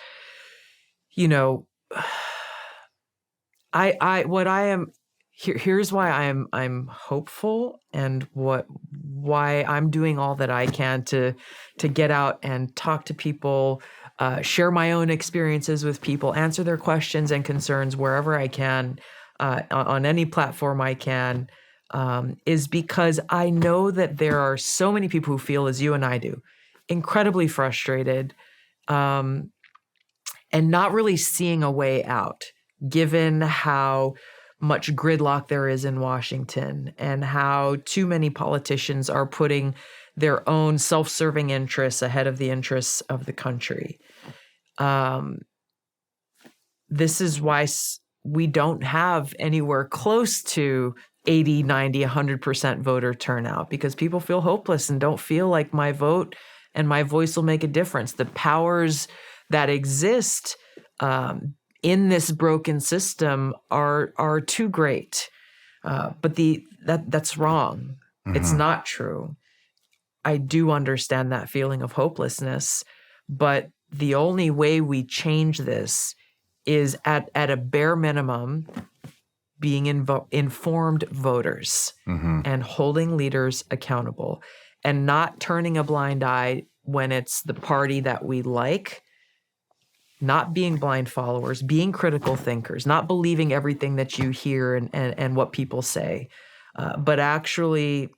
here's why I'm hopeful and why I'm doing all that I can to get out and talk to people, share my own experiences with people, answer their questions and concerns wherever I can, on any platform I can, is because I know that there are so many people who feel as you and I do, incredibly frustrated, and not really seeing a way out, given how much gridlock there is in Washington and how too many politicians are putting their own self-serving interests ahead of the interests of the country. This is why we don't have anywhere close to 80, 90, 100% voter turnout, because people feel hopeless and don't feel like my vote and my voice will make a difference. The powers that exist in this broken system are too great. But that's wrong. Mm-hmm. It's not true. I do understand that feeling of hopelessness, but the only way we change this is at a bare minimum being informed voters, mm-hmm. and holding leaders accountable and not turning a blind eye when it's the party that we like. Not being blind followers, being critical thinkers, not believing everything that you hear and what people say, but actually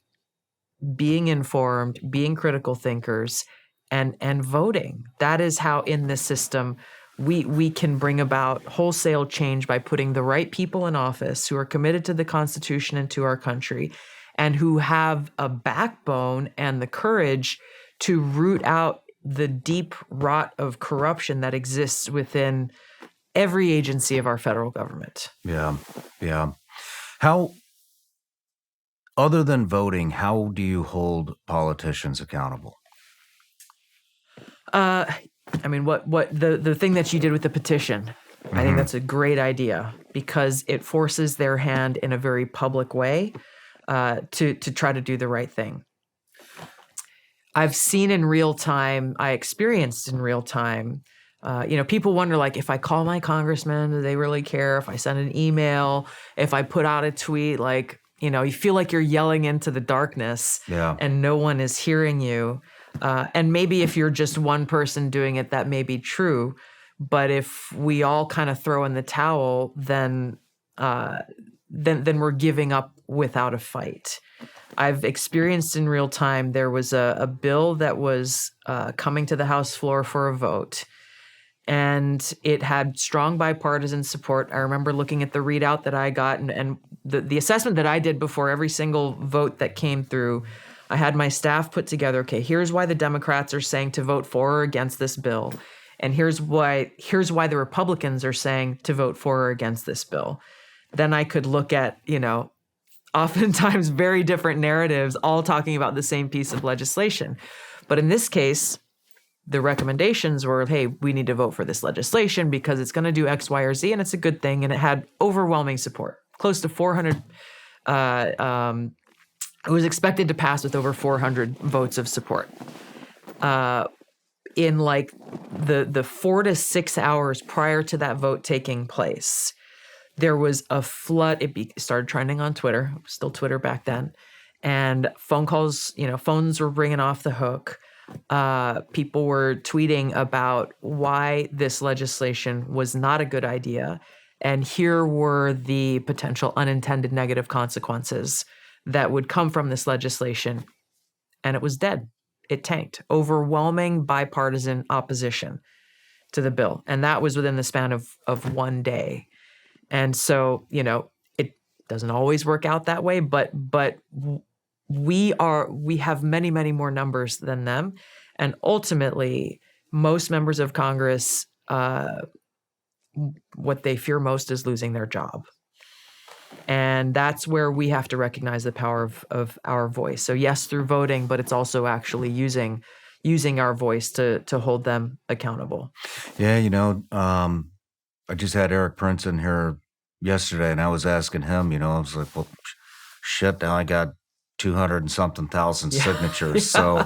being informed, being critical thinkers, and voting. That is how in this system We can bring about wholesale change by putting the right people in office who are committed to the Constitution and to our country, and who have a backbone and the courage to root out the deep rot of corruption that exists within every agency of our federal government. Yeah. How, other than voting, how do you hold politicians accountable? I mean, what the thing that you did with the petition, I think that's a great idea, because it forces their hand in a very public way to try to do the right thing. I've seen in real time, I experienced in real time, people wonder, like, if I call my congressman, do they really care? If I send an email, if I put out a tweet, like, you feel like you're yelling into the darkness and no one is hearing you. And maybe if you're just one person doing it, that may be true. But if we all kind of throw in the towel, then we're giving up without a fight. I've experienced in real time, there was a bill that was coming to the House floor for a vote, and it had strong bipartisan support. I remember looking at the readout that I got and the assessment that I did before every single vote that came through. I had my staff put together, okay, here's why the Democrats are saying to vote for or against this bill. And here's why the Republicans are saying to vote for or against this bill. Then I could look at, oftentimes very different narratives, all talking about the same piece of legislation. But in this case, the recommendations were, hey, we need to vote for this legislation because it's going to do X, Y, or Z, and it's a good thing. And it had overwhelming support, close to 400. It was expected to pass with over 400 votes of support. In like the 4 to 6 hours prior to that vote taking place, there was a flood. It started trending on Twitter. It was still Twitter back then. And phone calls, phones were ringing off the hook. People were tweeting about why this legislation was not a good idea. And here were the potential unintended negative consequences that would come from this legislation. And it was dead. It tanked. Overwhelming bipartisan opposition to the bill. And that was within the span of one day. And so, it doesn't always work out that way, but we have many, many more numbers than them. And ultimately, most members of Congress, what they fear most is losing their job. And that's where we have to recognize the power of our voice. So yes, through voting, but it's also actually using our voice to hold them accountable. Yeah, I just had Eric Prince in here yesterday, and I was asking him, I was like, well, shit, now I got 200 and something thousand signatures. So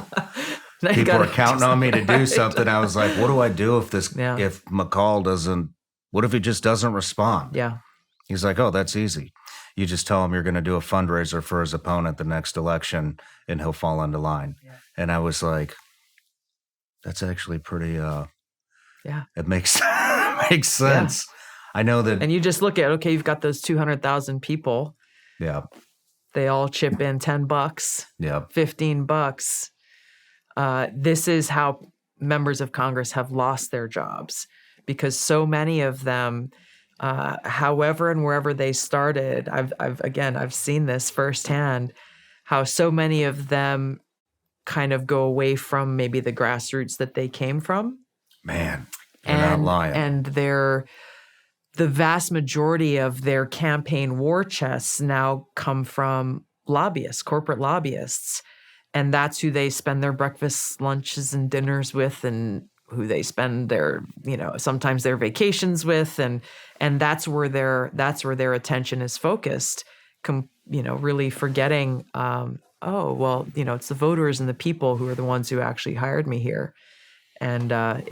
people are counting on me to do something. I was like, what do I do if if McCall doesn't, what if he just doesn't respond? Yeah. He's like, oh, that's easy. You just tell him you're going to do a fundraiser for his opponent the next election, and he'll fall into line. Yeah. And I was like, that's actually pretty, it makes sense. Yeah. I know that. And you just look at, okay, you've got those 200,000 people. Yeah. They all chip in $10. Yeah. $15. This is how members of Congress have lost their jobs, because so many of them, however and wherever they started, I've seen this firsthand, how so many of them kind of go away from maybe the grassroots that they came from. Man, you're not lying. And the vast majority of their campaign war chests now come from lobbyists, corporate lobbyists. And that's who they spend their breakfasts, lunches, and dinners with, and who they spend their, sometimes their vacations with. And that's where their attention is focused, really forgetting, it's the voters and the people who are the ones who actually hired me here. And it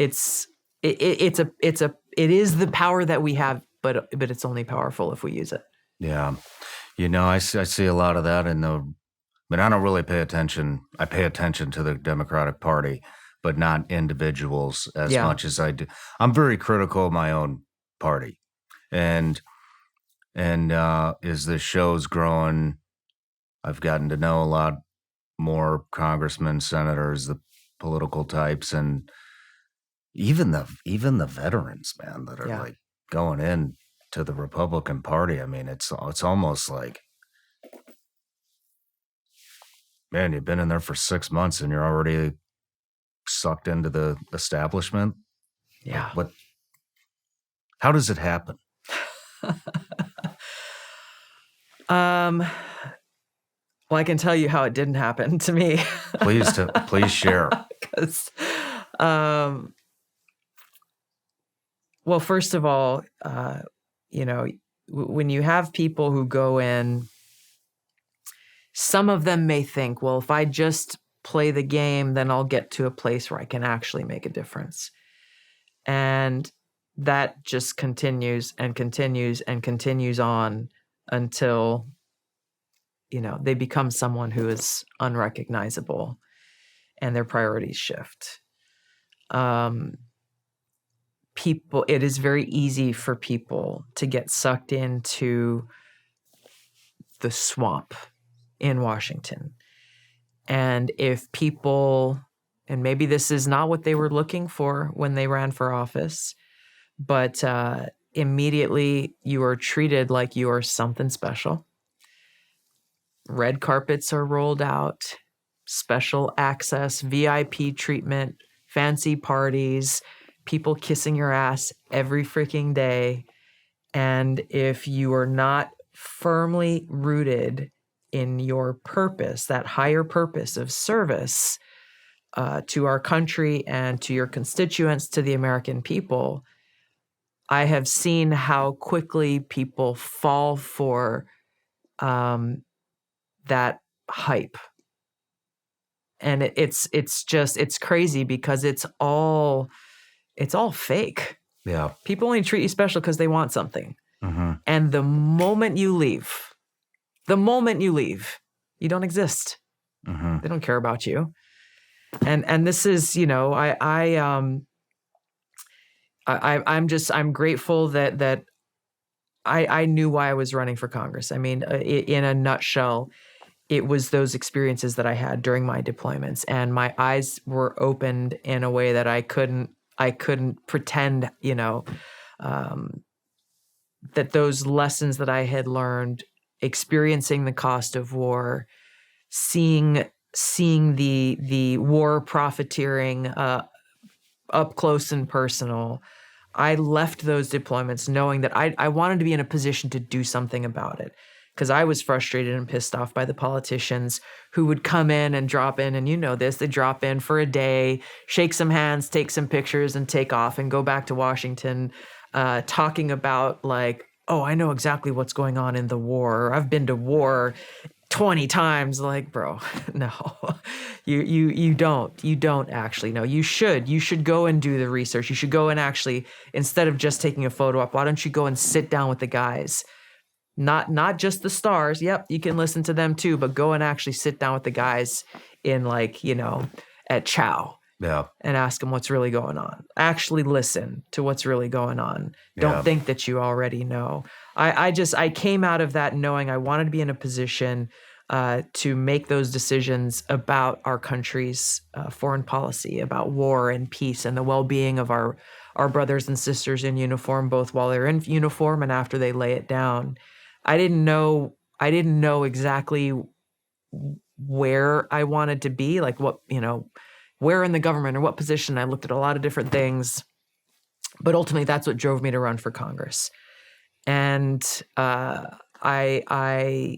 is the power that we have, but it's only powerful if we use it. Yeah. I see a lot of that but I don't really pay attention. I pay attention to the Democratic Party, but not individuals as much as I do. I'm very critical of my own party. And as the show's growing, I've gotten to know a lot more congressmen, senators, the political types, and even the veterans, man, that are Yeah. like going in to the Republican Party. I mean, it's almost like, man, you've been in there for 6 months and you're already sucked into the establishment. Yeah. Like, how does it happen? Well, I can tell you how it didn't happen to me. Please share. 'Cause, well, first of all, when you have people who go in, some of them may think, well, if I just play the game, then I'll get to a place where I can actually make a difference. And that just continues and continues and continues on until, they become someone who is unrecognizable and their priorities shift. It is very easy for people to get sucked into the swamp in Washington. And if people, and maybe this is not what they were looking for when they ran for office, but immediately you are treated like you are something special. Red carpets are rolled out, special access, VIP treatment, fancy parties, people kissing your ass every freaking day. And if you are not firmly rooted in your purpose, that higher purpose of service to our country and to your constituents, to the American people, I have seen how quickly people fall for that hype. And it's crazy because it's all fake. Yeah. People only treat you special because they want something. Mm-hmm. And the moment you leave, you don't exist. Mm-hmm. They don't care about you. And this is, I'm grateful that I knew why I was running for Congress. I mean, in a nutshell, it was those experiences that I had during my deployments, and my eyes were opened in a way that I couldn't pretend, that those lessons that I had learned, experiencing the cost of war, seeing the war profiteering up close and personal. I left those deployments knowing that I wanted to be in a position to do something about it, because I was frustrated and pissed off by the politicians who would come in and drop in, and they drop in for a day, shake some hands, take some pictures, and take off and go back to Washington, talking about like, oh, I know exactly what's going on in the war. I've been to war 20 times. Like, bro, no, you don't actually know. You should go and do the research. You should go and actually, instead of just taking a photo up, why don't you go and sit down with the guys? Not just the stars. Yep, you can listen to them too, but go and actually sit down with the guys in at Chow. Yeah. And ask them what's really going on. Actually listen to what's really going on. Don't think that you already know. I came out of that knowing I wanted to be in a position to make those decisions about our country's foreign policy, about war and peace and the well-being of our brothers and sisters in uniform, both while they're in uniform and after they lay it down. I didn't know exactly where I wanted to be, like what, where in the government or what position. I looked at a lot of different things, but ultimately that's what drove me to run for Congress. And I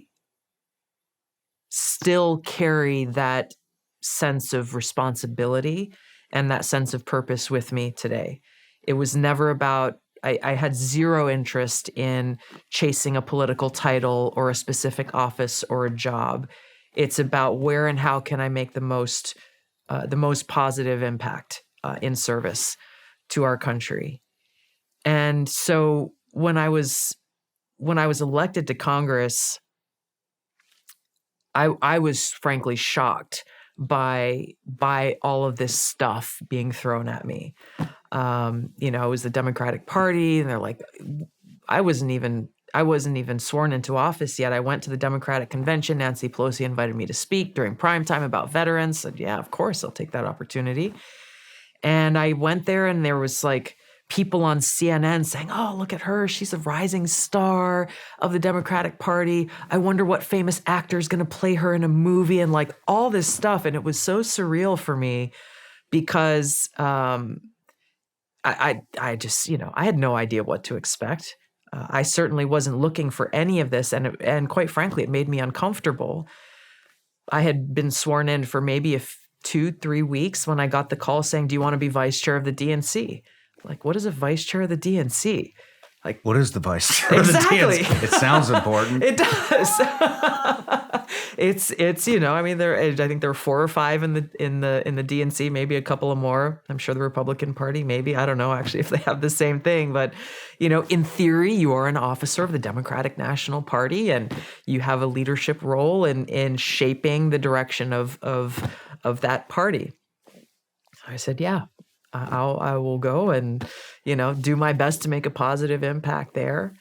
still carry that sense of responsibility and that sense of purpose with me today. It was never about, I had zero interest in chasing a political title or a specific office or a job. It's about where and how can I make the most positive impact in service to our country. And so when I was elected to Congress, I was frankly shocked by all of this stuff being thrown at me. It was the Democratic Party, and they're like, I wasn't even sworn into office yet. I went to the Democratic convention. Nancy Pelosi invited me to speak during prime time about veterans. Said, yeah, of course, I'll take that opportunity. And I went there and there was like people on CNN saying, oh, look at her. She's a rising star of the Democratic Party. I wonder what famous actor is going to play her in a movie, and like all this stuff. And it was so surreal for me because I just, I had no idea what to expect. I certainly wasn't looking for any of this. And quite frankly, it made me uncomfortable. I had been sworn in for maybe 2-3 weeks when I got the call saying, do you want to be vice chair of the DNC? Like, what is a vice chair of the DNC? Like, what is the vice chair exactly. of the DNC? It sounds important. It does. It's I mean, I think there were 4 or 5 in the DNC, maybe a couple of more. I'm sure the Republican Party, maybe. I don't know actually if they have the same thing, but in theory, you are an officer of the Democratic National Party, and you have a leadership role in shaping the direction of that party. I said, yeah. I will go and, do my best to make a positive impact there.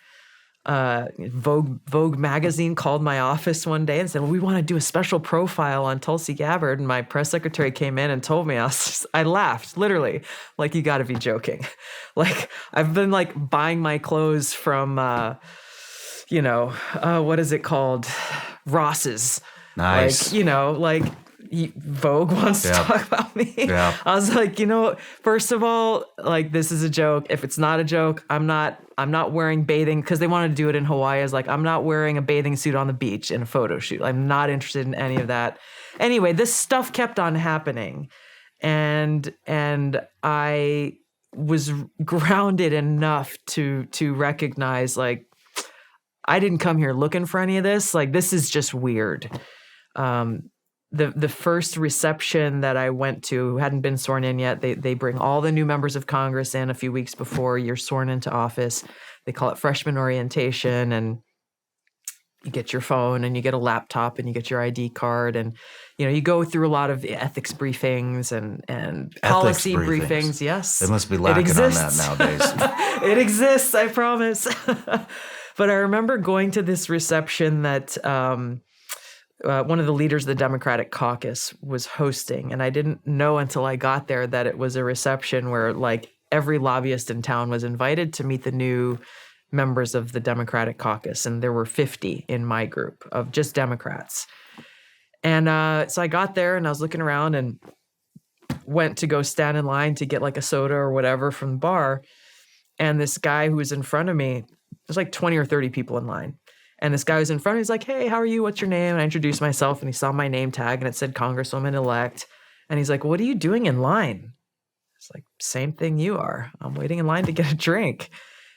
Vogue magazine called my office one day and said, well, we want to do a special profile on Tulsi Gabbard. And my press secretary came in and told me, I laughed, literally, like, you got to be joking. Like, I've been like buying my clothes from, what is it called? Ross's. Nice. Like, Vogue wants to talk about me. Yeah. I was like, first of all, like, this is a joke. If it's not a joke, I'm not wearing bathing, because they wanted to do it in Hawaii. I was like, I'm not wearing a bathing suit on the beach in a photo shoot. I'm not interested in any of that. Anyway, this stuff kept on happening. And I was grounded enough to recognize, like, I didn't come here looking for any of this. Like, this is just weird. The first reception that I went to, who hadn't been sworn in yet, they bring all the new members of Congress in a few weeks before you're sworn into office. They call it freshman orientation, and you get your phone and you get a laptop and you get your ID card, and you go through a lot of ethics briefings and policy briefings. Yes, they must be lacking on that nowadays. It exists, I promise. But I remember going to this reception that one of the leaders of the Democratic caucus was hosting. And I didn't know until I got there that it was a reception where, like, every lobbyist in town was invited to meet the new members of the Democratic caucus. And there were 50 in my group of just Democrats. And so I got there and I was looking around and went to go stand in line to get like a soda or whatever from the bar. And this guy who was in front of me, there's like 20 or 30 people in line. And this guy was in front of me. He's like, hey, how are you? What's your name? And I introduced myself, and he saw my name tag and it said Congresswoman-elect. And he's like, what are you doing in line? It's like, same thing you are. I'm waiting in line to get a drink.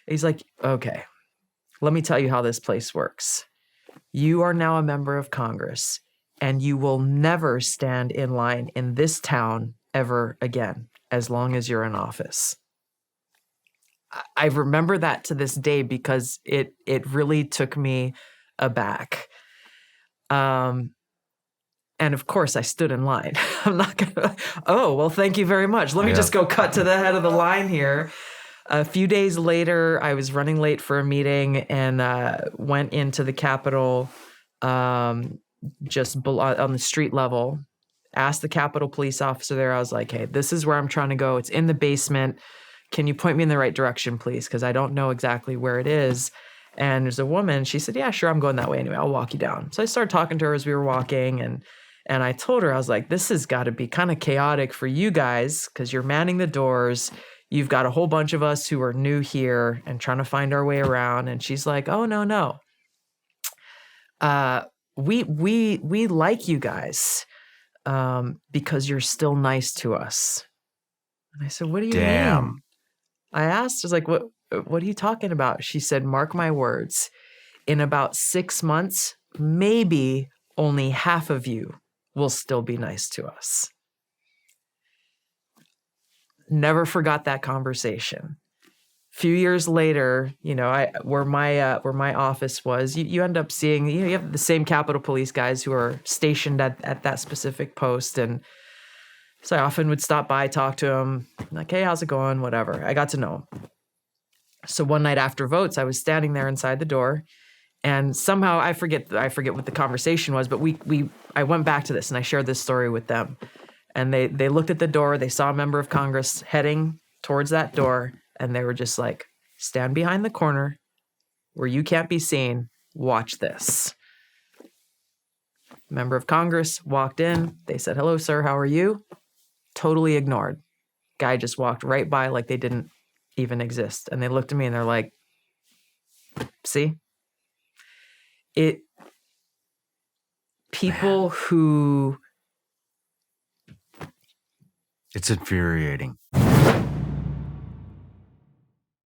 He's like, okay, let me tell you how this place works. You are now a member of Congress, and you will never stand in line in this town ever again, as long as you're in office. I remember that to this day because it really took me aback. And of course, I stood in line. I'm not going to, oh, well, thank you very much. Let me just go cut to the head of the line here. A few days later, I was running late for a meeting and went into the Capitol just on the street level, asked the Capitol police officer there. I was like, hey, this is where I'm trying to go. It's in the basement. Can you point me in the right direction, please? Because I don't know exactly where it is. And there's a woman. She said, yeah, sure, I'm going that way anyway. I'll walk you down. So I started talking to her as we were walking. And I told her, I was like, this has got to be kind of chaotic for you guys because you're manning the doors. You've got a whole bunch of us who are new here and trying to find our way around. And she's like, oh, no. We like you guys because you're still nice to us. And I said, what do you mean? I asked, I was like, what are you talking about? She said, mark my words. In about 6 months, maybe only half of you will still be nice to us. Never forgot that conversation. A few years later, where my office was, you end up seeing, you have the same Capitol Police guys who are stationed at that specific post. And so I often would stop by, talk to him, like, hey, how's it going? Whatever. I got to know him. So one night after votes, I was standing there inside the door, and somehow I forget what the conversation was, but I went back to this and I shared this story with them. And they looked at the door, they saw a member of Congress heading towards that door, and they were just like, stand behind the corner where you can't be seen, watch this. Member of Congress walked in, they said, hello, sir, how are you? Totally ignored. Guy just walked right by like they didn't even exist. And they looked at me and they're like, see? People who... It's infuriating.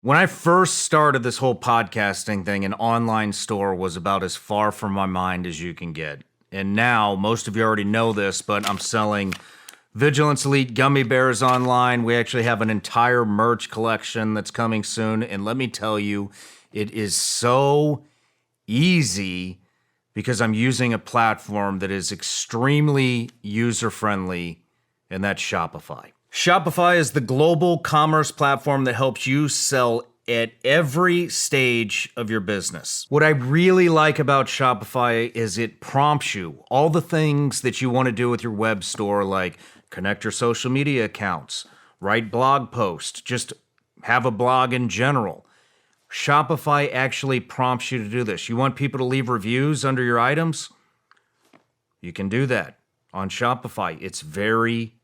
When I first started this whole podcasting thing, an online store was about as far from my mind as you can get. And now, most of you already know this, but I'm selling Vigilance Elite gummy bears online. We actually have an entire merch collection that's coming soon. And let me tell you, it is so easy because I'm using a platform that is extremely user-friendly, and that's Shopify. Shopify is the global commerce platform that helps you sell at every stage of your business. What I really like about Shopify is it prompts you all the things that you want to do with your web store, like connect your social media accounts, write blog posts, just have a blog in general. Shopify actually prompts you to do this. You want people to leave reviews under your items? You can do that on Shopify. It's very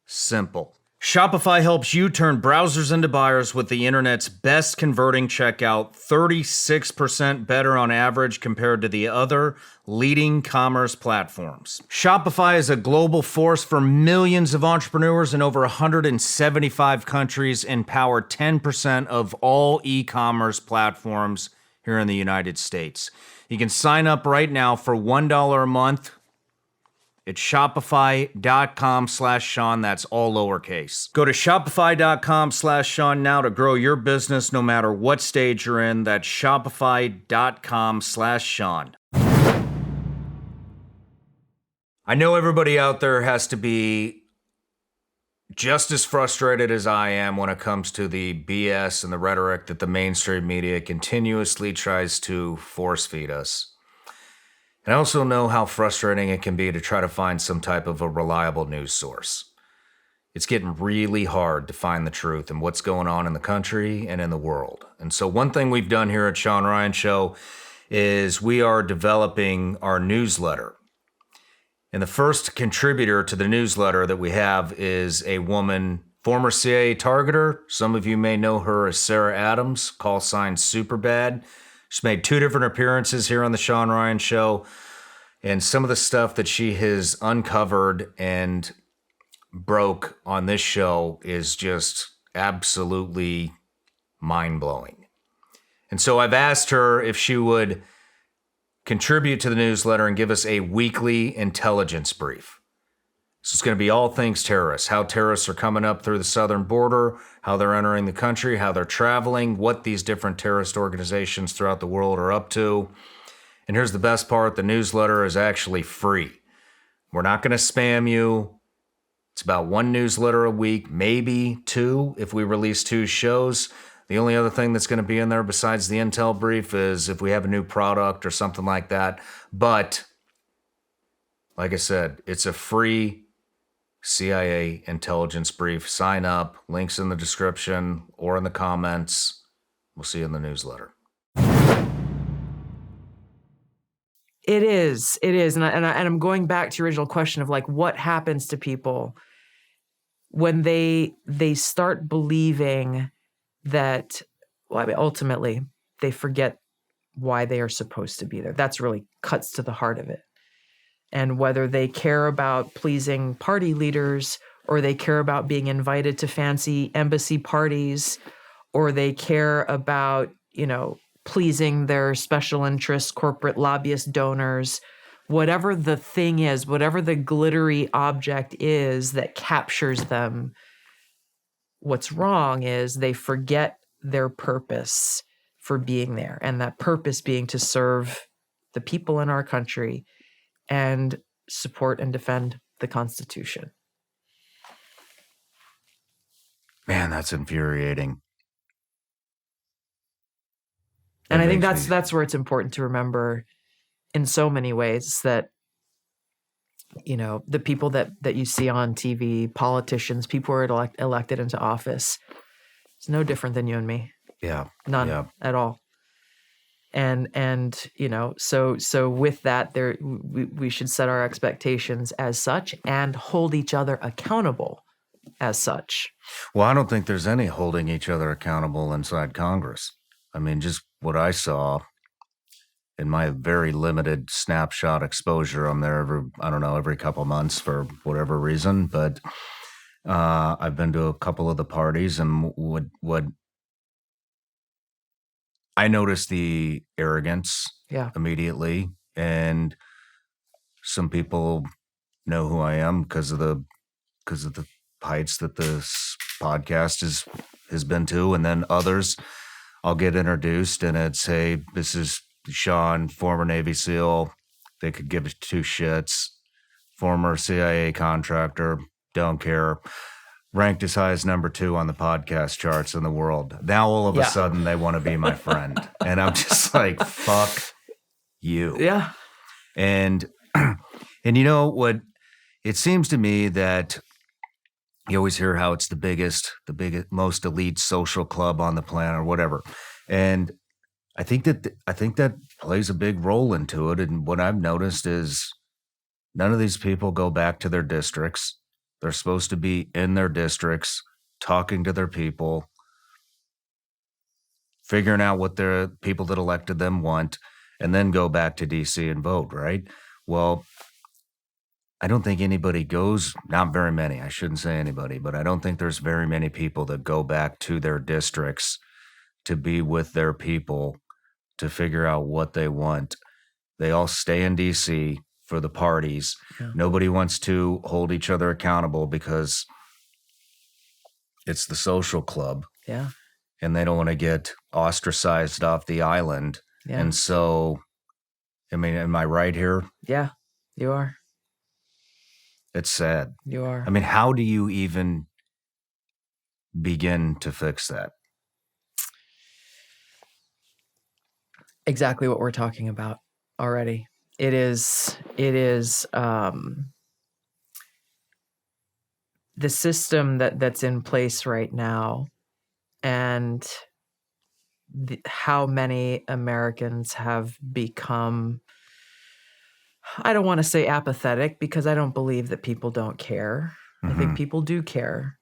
simple. Shopify helps you turn browsers into buyers with the internet's best converting checkout, 36% better on average compared to the other leading commerce platforms. Shopify is a global force for millions of entrepreneurs in over 175 countries and power 10% of all e-commerce platforms here in the United States. You can sign up right now for $1 a month. It's shopify.com/Shawn. That's all lowercase. Go to shopify.com/Shawn now to grow your business no matter what stage you're in. That's shopify.com/Shawn. I know everybody out there has to be just as frustrated as I am when it comes to the BS and the rhetoric that the mainstream media continuously tries to force feed us. And I also know how frustrating it can be to try to find some type of a reliable news source. It's getting really hard to find the truth and what's going on in the country and in the world. And so one thing we've done here at Shawn Ryan Show is we are developing our newsletter. And the first contributor to the newsletter that we have is a woman, former CIA targeter. Some of you may know her as Sarah Adams, call sign Superbad. She's made 2 different appearances here on the Shawn Ryan Show, and some of the stuff that she has uncovered and broke on this show is just absolutely mind-blowing. And so I've asked her if she would contribute to the newsletter and give us a weekly intelligence brief. So it's going to be all things terrorists, how terrorists are coming up through the southern border, how they're entering the country, how they're traveling, what these different terrorist organizations throughout the world are up to. And here's the best part, the newsletter is actually free. We're not going to spam you. It's about 1 newsletter a week, maybe 2 if we release 2 shows. The only other thing that's going to be in there besides the intel brief is if we have a new product or something like that. But like I said, it's a free CIA intelligence brief. Sign up. Links in the description or in the comments. We'll see you in the newsletter. It is. And I'm going back to your original question of like, what happens to people when they start believing that, well, I mean, ultimately they forget why they are supposed to be there. That's really cuts to the heart of it. And whether they care about pleasing party leaders, or they care about being invited to fancy embassy parties, or they care about, pleasing their special interest corporate lobbyist donors, whatever the thing is, whatever the glittery object is that captures them, what's wrong is they forget their purpose for being there. And that purpose being to serve the people in our country and support and defend the Constitution. Man, that's infuriating. And I think that's where it's important to remember in so many ways that the people that you see on TV, politicians, people who are elected into office, it's no different than you and me. Yeah. None at all. And so with that, we should set our expectations as such and hold each other accountable as such. Well, I don't think there's any holding each other accountable inside Congress. I mean, just what I saw in my very limited snapshot exposure. I'm there every couple months for whatever reason, but I've been to a couple of the parties, and what I noticed the arrogance immediately, and some people know who I am because of the heights that this podcast has been to, and then others, I'll get introduced, and it's, hey, this is Shawn, former Navy SEAL. They could give two shits. Former CIA contractor, don't care. Ranked as high as number 2 on the podcast charts in the world. Now all of a sudden they want to be my friend, and I'm just like, fuck you. Yeah. And you know what? It seems to me that you always hear how it's the biggest, most elite social club on the planet or whatever. And I think that plays a big role into it. And what I've noticed is none of these people go back to their districts. They're supposed to be in their districts, talking to their people, figuring out what the people that elected them want, and then go back to DC and vote, right? Well, I don't think anybody goes, not very many, I shouldn't say anybody, but I don't think there's very many people that go back to their districts to be with their people to figure out what they want. They all stay in DC for the parties. Yeah. Nobody wants to hold each other accountable because it's the social club. Yeah. And they don't want to get ostracized off the island. Yeah. And so, I mean, am I right here? Yeah, you are. It's sad. You are. I mean, how do you even begin to fix that? Exactly what we're talking about already. It is the system that's in place right now, and how many Americans have become, I don't want to say apathetic, because I don't believe that people don't care. Mm-hmm. I think people do care.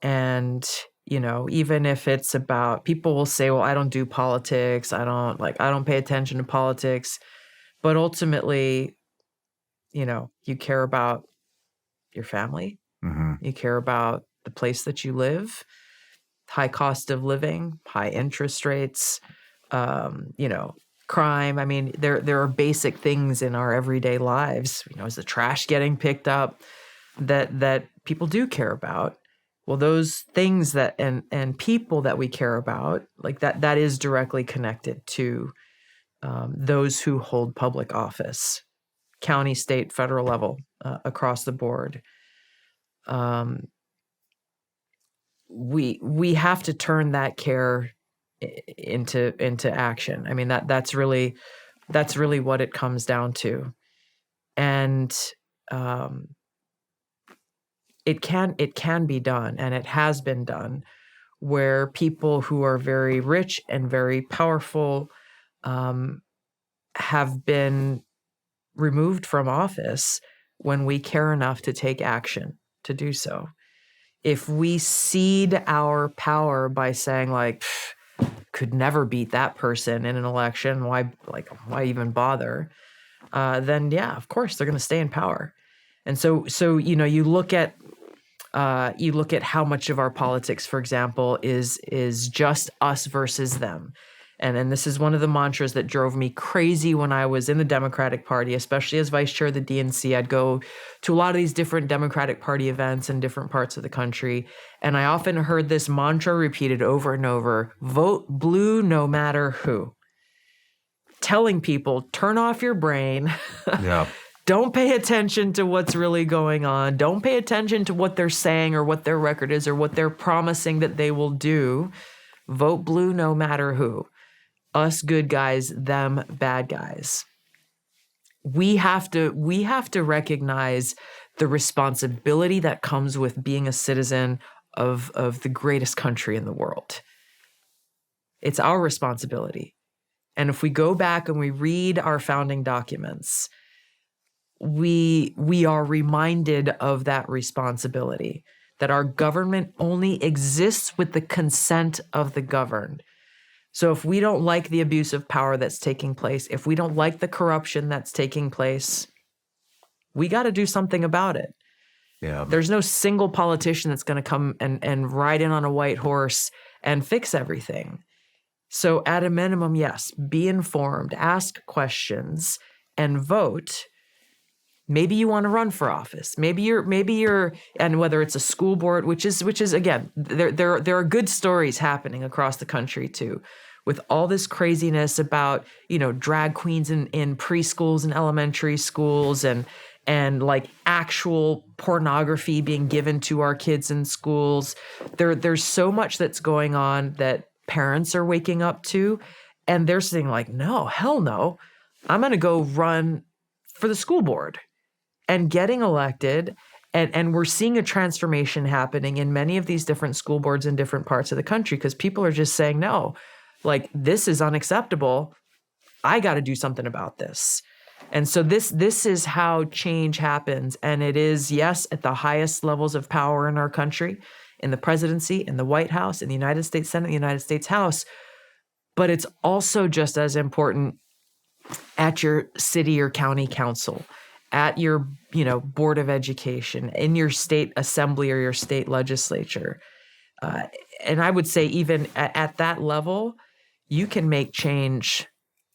And, even if it's about, people will say, well, I don't do politics. I don't pay attention to politics. But ultimately, you care about your family. Mm-hmm. You care about the place that you live, high cost of living, high interest rates, crime. I mean, there are basic things in our everyday lives. Is the trash getting picked up that people do care about? Well, those things that and people that we care about, like that is directly connected to those who hold public office, county, state, federal level, across the board. We have to turn that care into action. I mean, that's really what it comes down to. And it can be done, and it has been done, where people who are very rich and very powerful have been removed from office when we care enough to take action to do so. If we cede our power by saying, like, could never beat that person in an election, why even bother? Then yeah, of course they're going to stay in power. And so you look at how much of our politics, for example, is just us versus them. And this is one of the mantras that drove me crazy when I was in the Democratic Party, especially as vice chair of the DNC. I'd go to a lot of these different Democratic Party events in different parts of the country, and I often heard this mantra repeated over and over: vote blue no matter who. Telling people, turn off your brain. Yeah. Don't pay attention to what's really going on. Don't pay attention to what they're saying or what their record is or what they're promising that they will do. Vote blue no matter who. Us good guys, them bad guys. we have to recognize the responsibility that comes with being a citizen of the greatest country in the world. It's our responsibility. And if we go back and we read our founding documents, we are reminded of that responsibility, that our government only exists with the consent of the governed. So if we don't like the abuse of power that's taking place, if we don't like the corruption that's taking place, we got to do something about it. Yeah. There's no single politician that's going to come and ride in on a white horse and fix everything. So at a minimum, yes, be informed, ask questions, and vote. Maybe you want to run for office. Maybe you're, and whether it's a school board, which is again, there are good stories happening across the country too, with all this craziness about, drag queens in preschools and elementary schools and like actual pornography being given to our kids in schools. There's so much that's going on that parents are waking up to, and they're saying like, no, hell no, I'm going to go run for the school board and getting elected. And we're seeing a transformation happening in many of these different school boards in different parts of the country because people are just saying, no, like this is unacceptable. I got to do something about this. And so this is how change happens. And it is, yes, at the highest levels of power in our country, in the presidency, in the White House, in the United States Senate, the United States House. But it's also just as important at your city or county council, at your, board of education, in your state assembly or your state legislature. And I would say even at that level, you can make change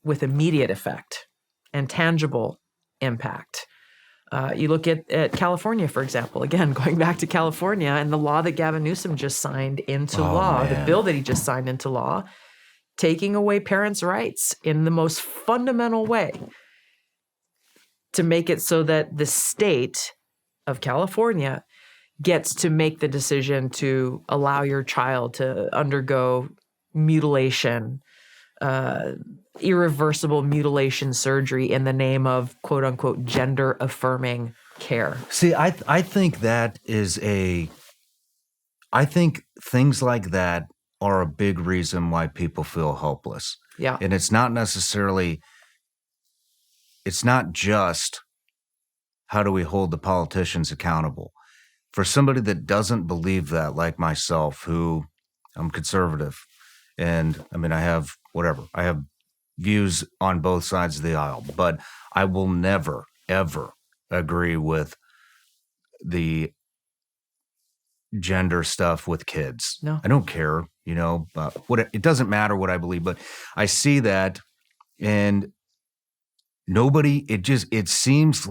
with immediate effect and tangible impact. You look at California, for example, again, going back to California and the law that Gavin Newsom just signed into law, man. the bill that he just signed into law, taking away parents' rights in the most fundamental way to make it so that the state of California gets to make the decision to allow your child to undergo mutilation, irreversible mutilation surgery in the name of quote unquote gender affirming care. See, I think that is I think things like that are a big reason why people feel hopeless. Yeah. And it's not just how do we hold the politicians accountable. For somebody that doesn't believe that, like myself, who I'm conservative, and I have views on both sides of the aisle, but I will never, ever agree with the gender stuff with kids. No. I don't care, it doesn't matter what I believe, but I see that and it seems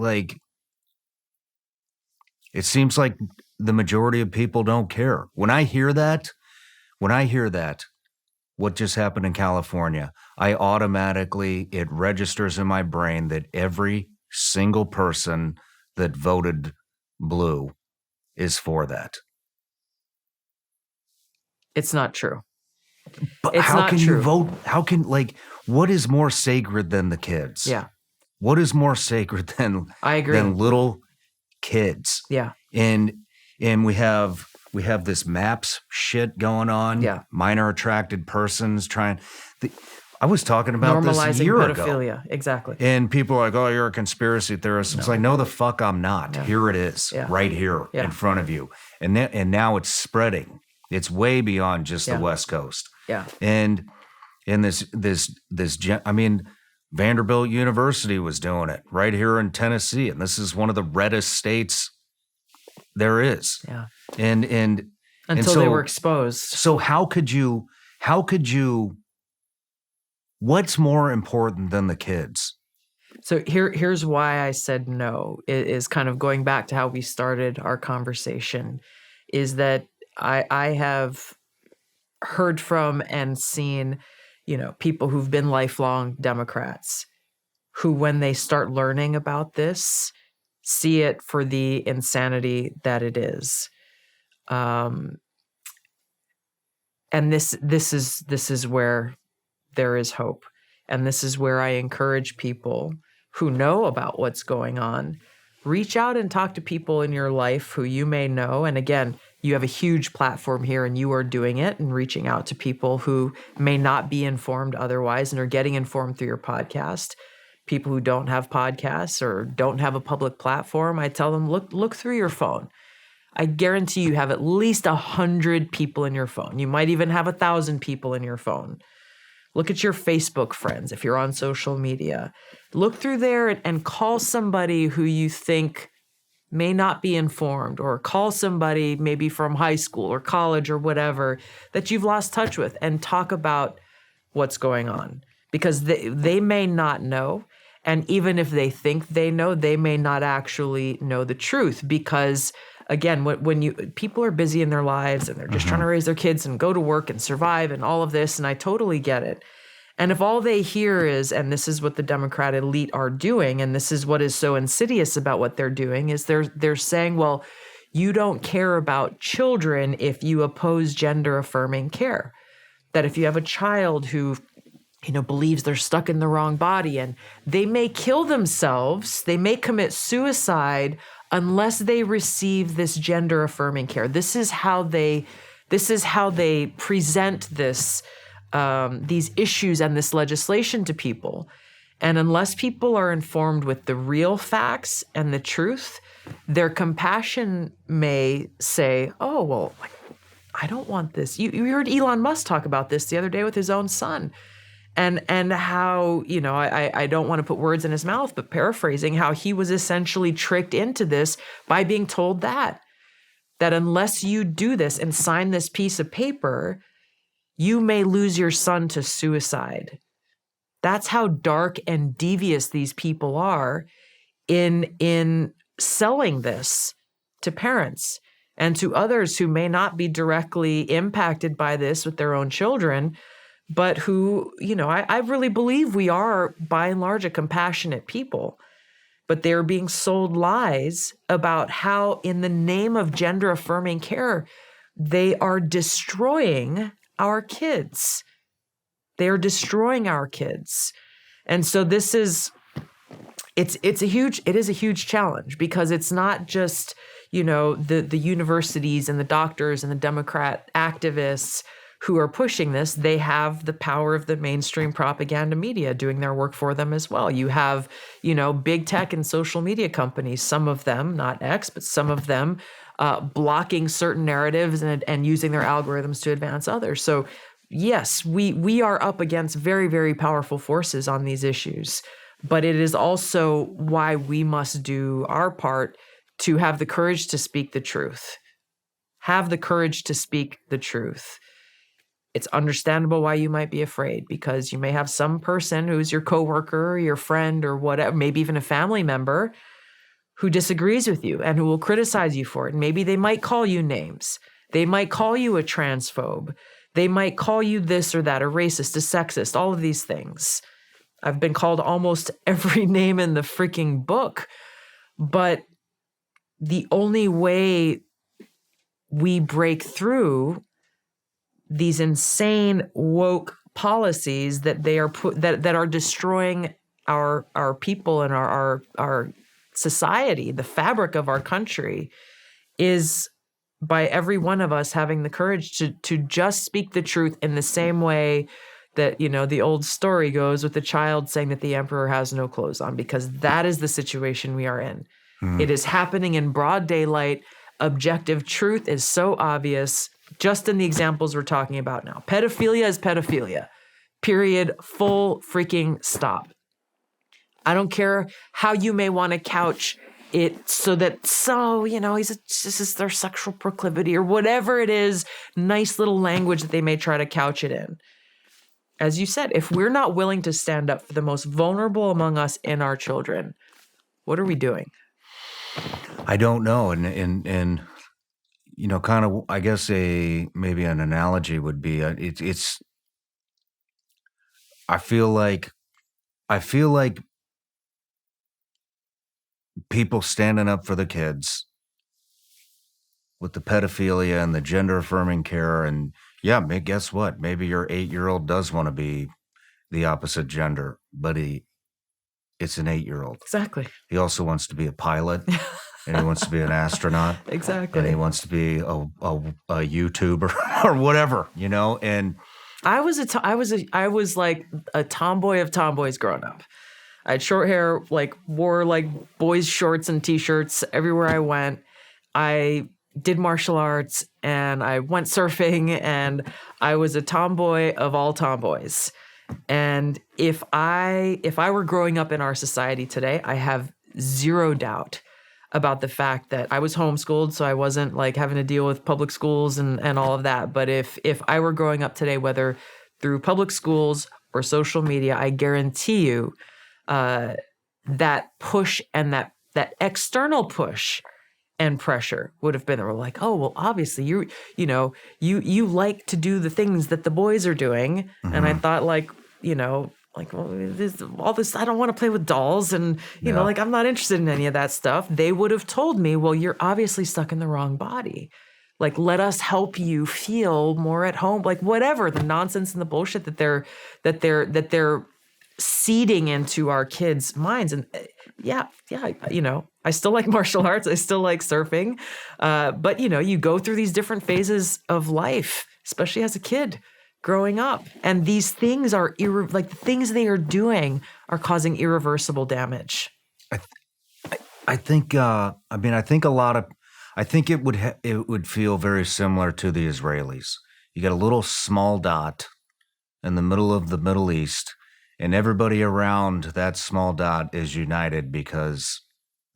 like the majority of people don't care. When I hear that, what just happened in California, it registers in my brain that every single person that voted blue is for that. It's not true. But it's how not can true. you vote? What is more sacred than the kids? Yeah. What is more sacred than I agree. than little kids? Yeah. And we have this MAPS shit going on. Yeah. Minor attracted persons I was talking about this a year pedophilia. ago. Exactly. And people are like, oh, you're a conspiracy theorist. It's like, no, the fuck I'm not. Yeah. Here it is, right here in front of you. And now it's spreading. It's way beyond just the West Coast. Yeah. And Vanderbilt University was doing it right here in Tennessee. And this is one of the reddest states there is. Yeah. And until they were exposed. So how could you what's more important than the kids? So here's why I said no, is kind of going back to how we started our conversation, is that I have heard from and seen, people who've been lifelong Democrats who, when they start learning about this, see it for the insanity that it is. And this is where there is hope. And this is where I encourage people who know about what's going on, reach out and talk to people in your life who you may know. And again, you have a huge platform here and you are doing it and reaching out to people who may not be informed otherwise and are getting informed through your podcast. People who don't have podcasts or don't have a public platform, I tell them, look through your phone. I guarantee you have at least 100 people in your phone. You might even have 1,000 people in your phone. Look at your Facebook friends if you're on social media. Look through there and call somebody who you think may not be informed, or call somebody maybe from high school or college or whatever that you've lost touch with and talk about what's going on, because they may not know. And even if they think they know, they may not actually know the truth, because again, when people are busy in their lives and they're just trying to raise their kids and go to work and survive and all of this, and I totally get it. And if all they hear is, and this is what the Democrat elite are doing, and this is what is so insidious about what they're doing, is they're saying, well, you don't care about children if you oppose gender-affirming care. That if you have a child who believes they're stuck in the wrong body and they may kill themselves, they may commit suicide unless they receive this gender-affirming care. This is how they present these issues and this legislation to people. And unless people are informed with the real facts and the truth, their compassion may say, oh, well, I don't want this. You heard Elon Musk talk about this the other day with his own son. And how, I don't want to put words in his mouth, but paraphrasing, how he was essentially tricked into this by being told that unless you do this and sign this piece of paper, you may lose your son to suicide. That's how dark and devious these people are in selling this to parents and to others who may not be directly impacted by this with their own children, but who, I really believe we are, by and large, a compassionate people. But they're being sold lies about how, in the name of gender-affirming care, they are destroying our kids. They are destroying our kids. And so it is a huge challenge, because it's not just, the universities and the doctors and the Democrat activists who are pushing this. They have the power of the mainstream propaganda media doing their work for them as well. You have, big tech and social media companies, some of them, not X, but some of them blocking certain narratives and using their algorithms to advance others. So yes, we are up against very, very powerful forces on these issues, but it is also why we must do our part to have the courage to speak the truth. Have the courage to speak the truth. It's understandable why you might be afraid, because you may have some person who's your coworker or your friend or whatever, maybe even a family member, who disagrees with you and who will criticize you for it. And maybe they might call you names. They might call you a transphobe. They might call you this or that, a racist, a sexist, all of these things. I've been called almost every name in the freaking book. But the only way we break through these insane woke policies that they are that are destroying our people and our society, the fabric of our country, is by every one of us having the courage to just speak the truth in the same way that, the old story goes with the child saying that the emperor has no clothes on, because that is the situation we are in. It is happening in broad daylight. Objective truth is so obvious, just in the examples we're talking about now. Pedophilia is pedophilia. Period. Full freaking stop. I don't care how you may want to couch it this is their sexual proclivity or whatever it is, nice little language that they may try to couch it in. As you said, if we're not willing to stand up for the most vulnerable among us and our children, what are we doing? I don't know. And kind of, I guess maybe an analogy would be, I feel like people standing up for the kids with the pedophilia and the gender affirming care. And yeah, guess what? Maybe your 8-year-old does want to be the opposite gender, but it's an 8-year-old. Exactly. He also wants to be a pilot, and he wants to be an astronaut. Exactly. And he wants to be a YouTuber or whatever, and I was like a tomboy of tomboys growing up. I had short hair, like wore like boys' shorts and t-shirts everywhere I went. I did martial arts and I went surfing, and I was a tomboy of all tomboys. And if I were growing up in our society today, I have zero doubt about the fact that I was homeschooled, so I wasn't like having to deal with public schools and all of that. But if I were growing up today, whether through public schools or social media, I guarantee you that push and that external push and pressure would have been like, oh, well, obviously you like to do the things that the boys are doing. Mm-hmm. And I thought well, all this, I don't want to play with dolls and, like, I'm not interested in any of that stuff. They would have told me, well, you're obviously stuck in the wrong body. Like, let us help you feel more at home, like whatever the nonsense and the bullshit that they're seeding into our kids' minds. And I still like martial arts. I still like surfing. But you go through these different phases of life, especially as a kid growing up. And these things are the things they are doing are causing irreversible damage. I think it would feel very similar to the Israelis. You got a little small dot in the middle of the Middle East, and everybody around that small dot is united because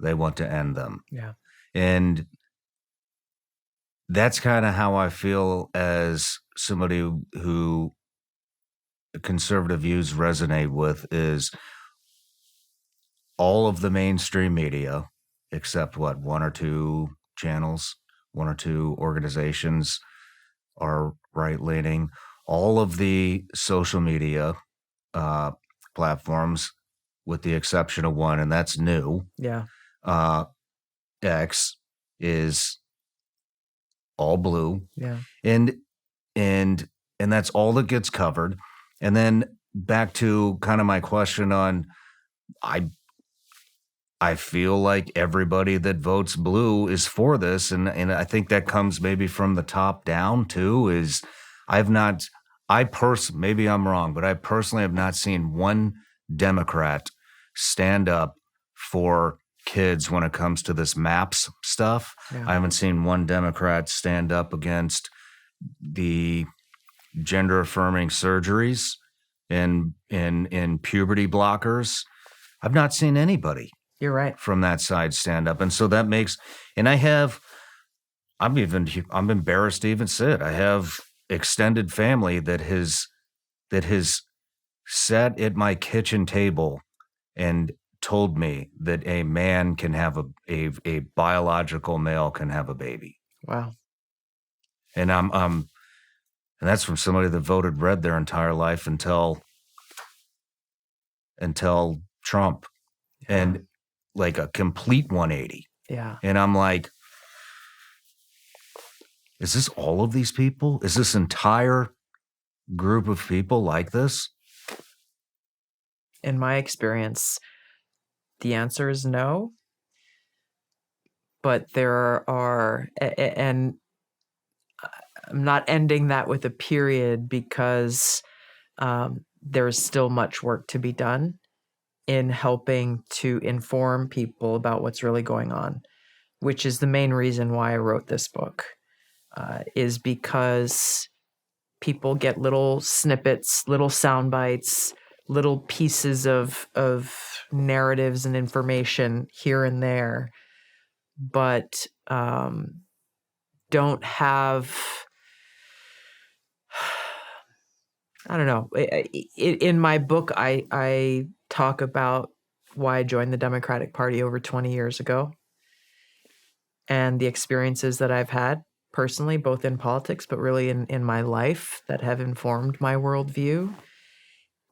they want to end them. Yeah. And that's kind of how I feel as somebody who conservative views resonate with, is all of the mainstream media, except one or two channels, one or two organizations are right-leaning. All of the social media platforms, with the exception of one, and that's new. Yeah. X is all blue. Yeah. And that's all that gets covered. And then back to kind of my question on, I feel like everybody that votes blue is for this, and I think that comes maybe from the top down too. Maybe I'm wrong, but I personally have not seen one Democrat stand up for kids when it comes to this MAPS stuff. Yeah. I haven't seen one Democrat stand up against the gender affirming surgeries and puberty blockers. I've not seen anybody. You're right. From that side stand up. And so that makes, and I'm embarrassed to even say it. I have extended family that has sat at my kitchen table and told me that a man can have a biological male can have a baby. Wow. And and that's from somebody that voted red their entire life until Trump. Yeah. And like a complete 180. Yeah. And I'm like, is this all of these people? Is this entire group of people like this? In my experience, the answer is no. But there are, and I'm not ending that with a period, because there's still much work to be done in helping to inform people about what's really going on, which is the main reason why I wrote this book, is because people get little snippets, little sound bites, little pieces of narratives and information here and there, but don't have, I don't know. In my book, I talk about why I joined the Democratic Party over 20 years ago and the experiences that I've had personally, both in politics, but really in my life, that have informed my worldview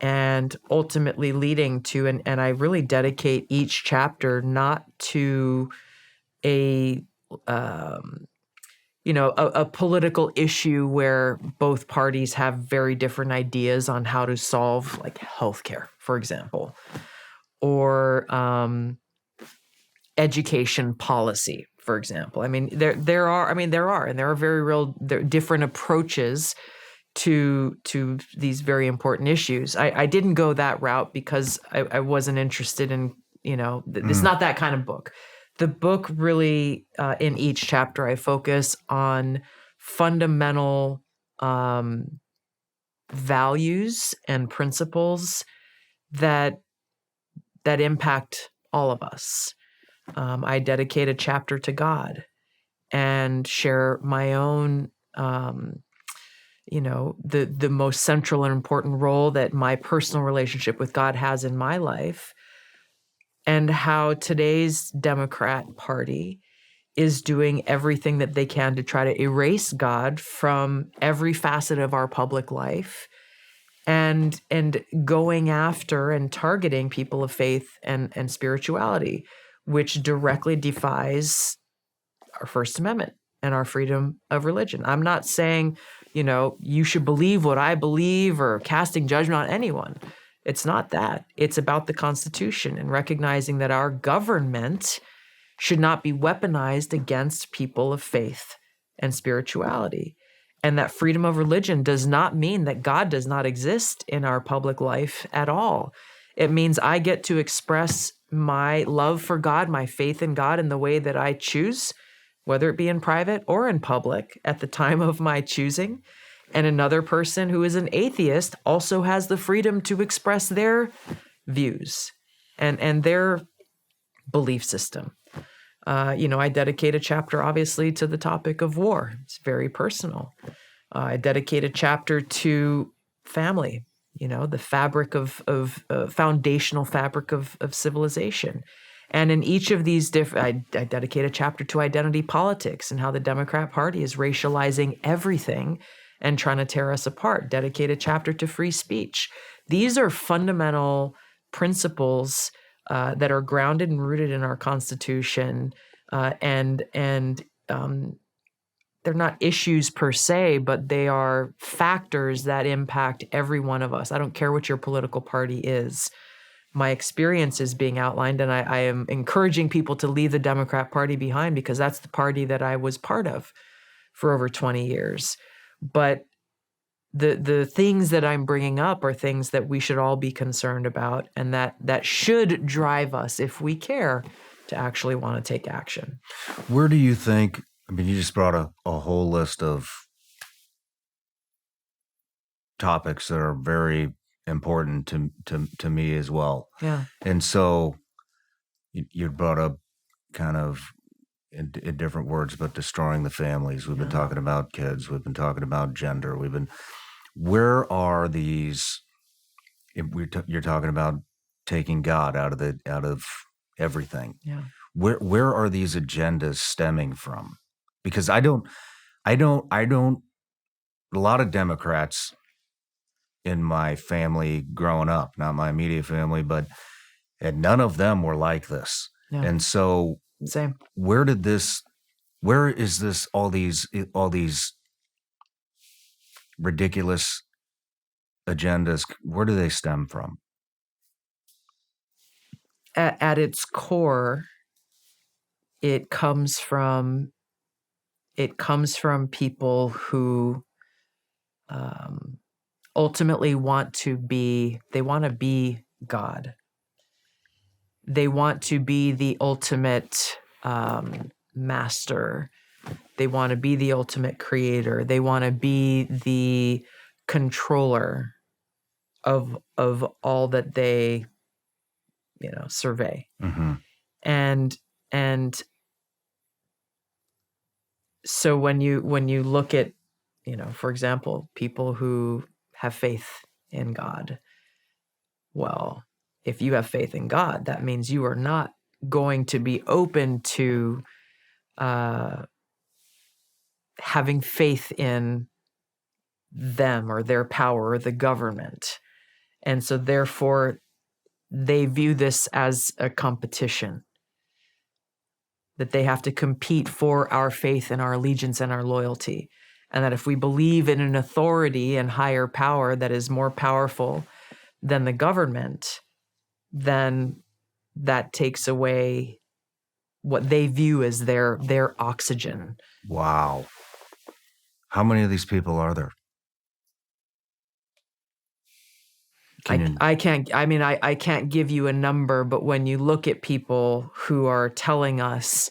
and ultimately leading to, and I really dedicate each chapter not to a political issue where both parties have very different ideas on how to solve, like, healthcare, for example, or education policy, for example. I mean, there are very real different approaches to these very important issues. I didn't go that route because I wasn't interested in, it's not that kind of book. The book really, in each chapter, I focus on fundamental values and principles that impact all of us. I dedicate a chapter to God and share my own, the most central and important role that my personal relationship with God has in my life, and how today's Democrat Party is doing everything that they can to try to erase God from every facet of our public life, and going after and targeting people of faith and spirituality, which directly defies our First Amendment and our freedom of religion. I'm not saying, you should believe what I believe or casting judgment on anyone. It's not that. It's about the Constitution and recognizing that our government should not be weaponized against people of faith and spirituality. And that freedom of religion does not mean that God does not exist in our public life at all. It means I get to express my love for God, my faith in God in the way that I choose, whether it be in private or in public at the time of my choosing. And another person who is an atheist also has the freedom to express their views and their belief system. I dedicate a chapter, obviously, to the topic of war. It's very personal. I dedicate a chapter to family, the fabric of foundational fabric of civilization. And in each of these I dedicate a chapter to identity politics and how the Democrat Party is racializing everything and trying to tear us apart. Dedicate a chapter to free speech. These are fundamental principles that are grounded and rooted in our Constitution, and they're not issues per se, but they are factors that impact every one of us. I don't care what your political party is. My experience is being outlined, and I am encouraging people to leave the Democrat Party behind because that's the party that I was part of for over 20 years. But the things that I'm bringing up are things that we should all be concerned about, and that should drive us, if we care, to actually want to take action. Where do you think, you just brought a whole list of topics that are very important to me as well. Yeah. And so you brought up kind of in different words, but destroying the families. We've been talking about kids. We've been talking about gender. Where are these? You're talking about taking God out of everything. Yeah. Where are these agendas stemming from? Because I don't. A lot of Democrats in my family growing up, not my immediate family, and none of them were like this. Yeah. And so, same. Where is this? All these ridiculous agendas, where do they stem from? At its core, it comes from people who ultimately want to be God. They want to be the ultimate master. They want to be the ultimate creator. They want to be the controller of all that they survey. Mm-hmm. And so when you look at, for example, people who have faith in God, well, if you have faith in God, that means you are not going to be open to having faith in them or their power or the government. And so therefore, they view this as a competition, that they have to compete for our faith and our allegiance and our loyalty. And that if we believe in an authority and higher power that is more powerful than the government, then that takes away what they view as their oxygen. Wow. How many of these people are there? I can't give you a number, but when you look at people who are telling us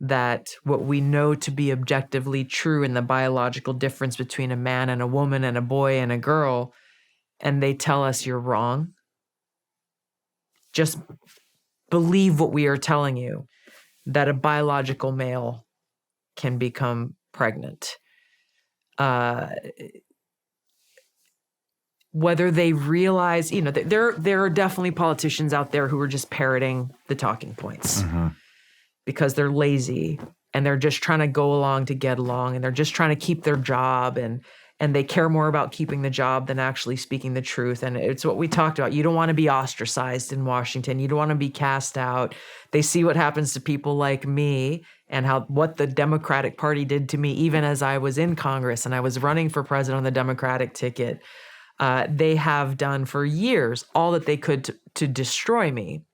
that what we know to be objectively true in the biological difference between a man and a woman and a boy and a girl, and they tell us you're wrong, just believe what we are telling you, that a biological male can become pregnant. Whether they realize, there are definitely politicians out there who are just parroting the talking points because they're lazy and they're just trying to go along to get along, and they're just trying to keep their job, and they care more about keeping the job than actually speaking the truth. And it's what we talked about. You don't want to be ostracized in Washington. You don't want to be cast out. They see what happens to people like me and what the Democratic Party did to me, even as I was in Congress and I was running for president on the Democratic ticket. They have done for years all that they could to destroy me.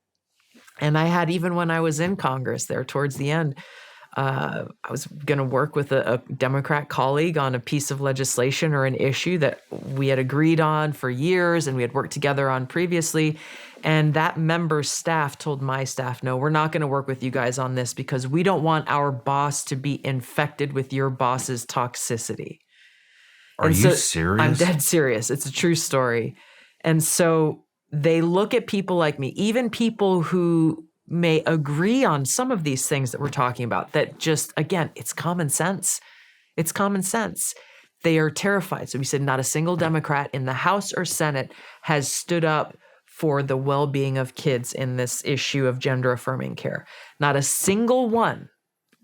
And I had, even when I was in Congress there towards the end, I was going to work with a Democrat colleague on a piece of legislation or an issue that we had agreed on for years and we had worked together on previously. And that member's staff told my staff, no, we're not going to work with you guys on this because we don't want our boss to be infected with your boss's toxicity. Are you serious? I'm dead serious. It's a true story. And so they look at people like me, even people who may agree on some of these things that we're talking about, that just, again, it's common sense. It's common sense. They are terrified. So we said not a single Democrat in the House or Senate has stood up for the well-being of kids in this issue of gender-affirming care. Not a single one,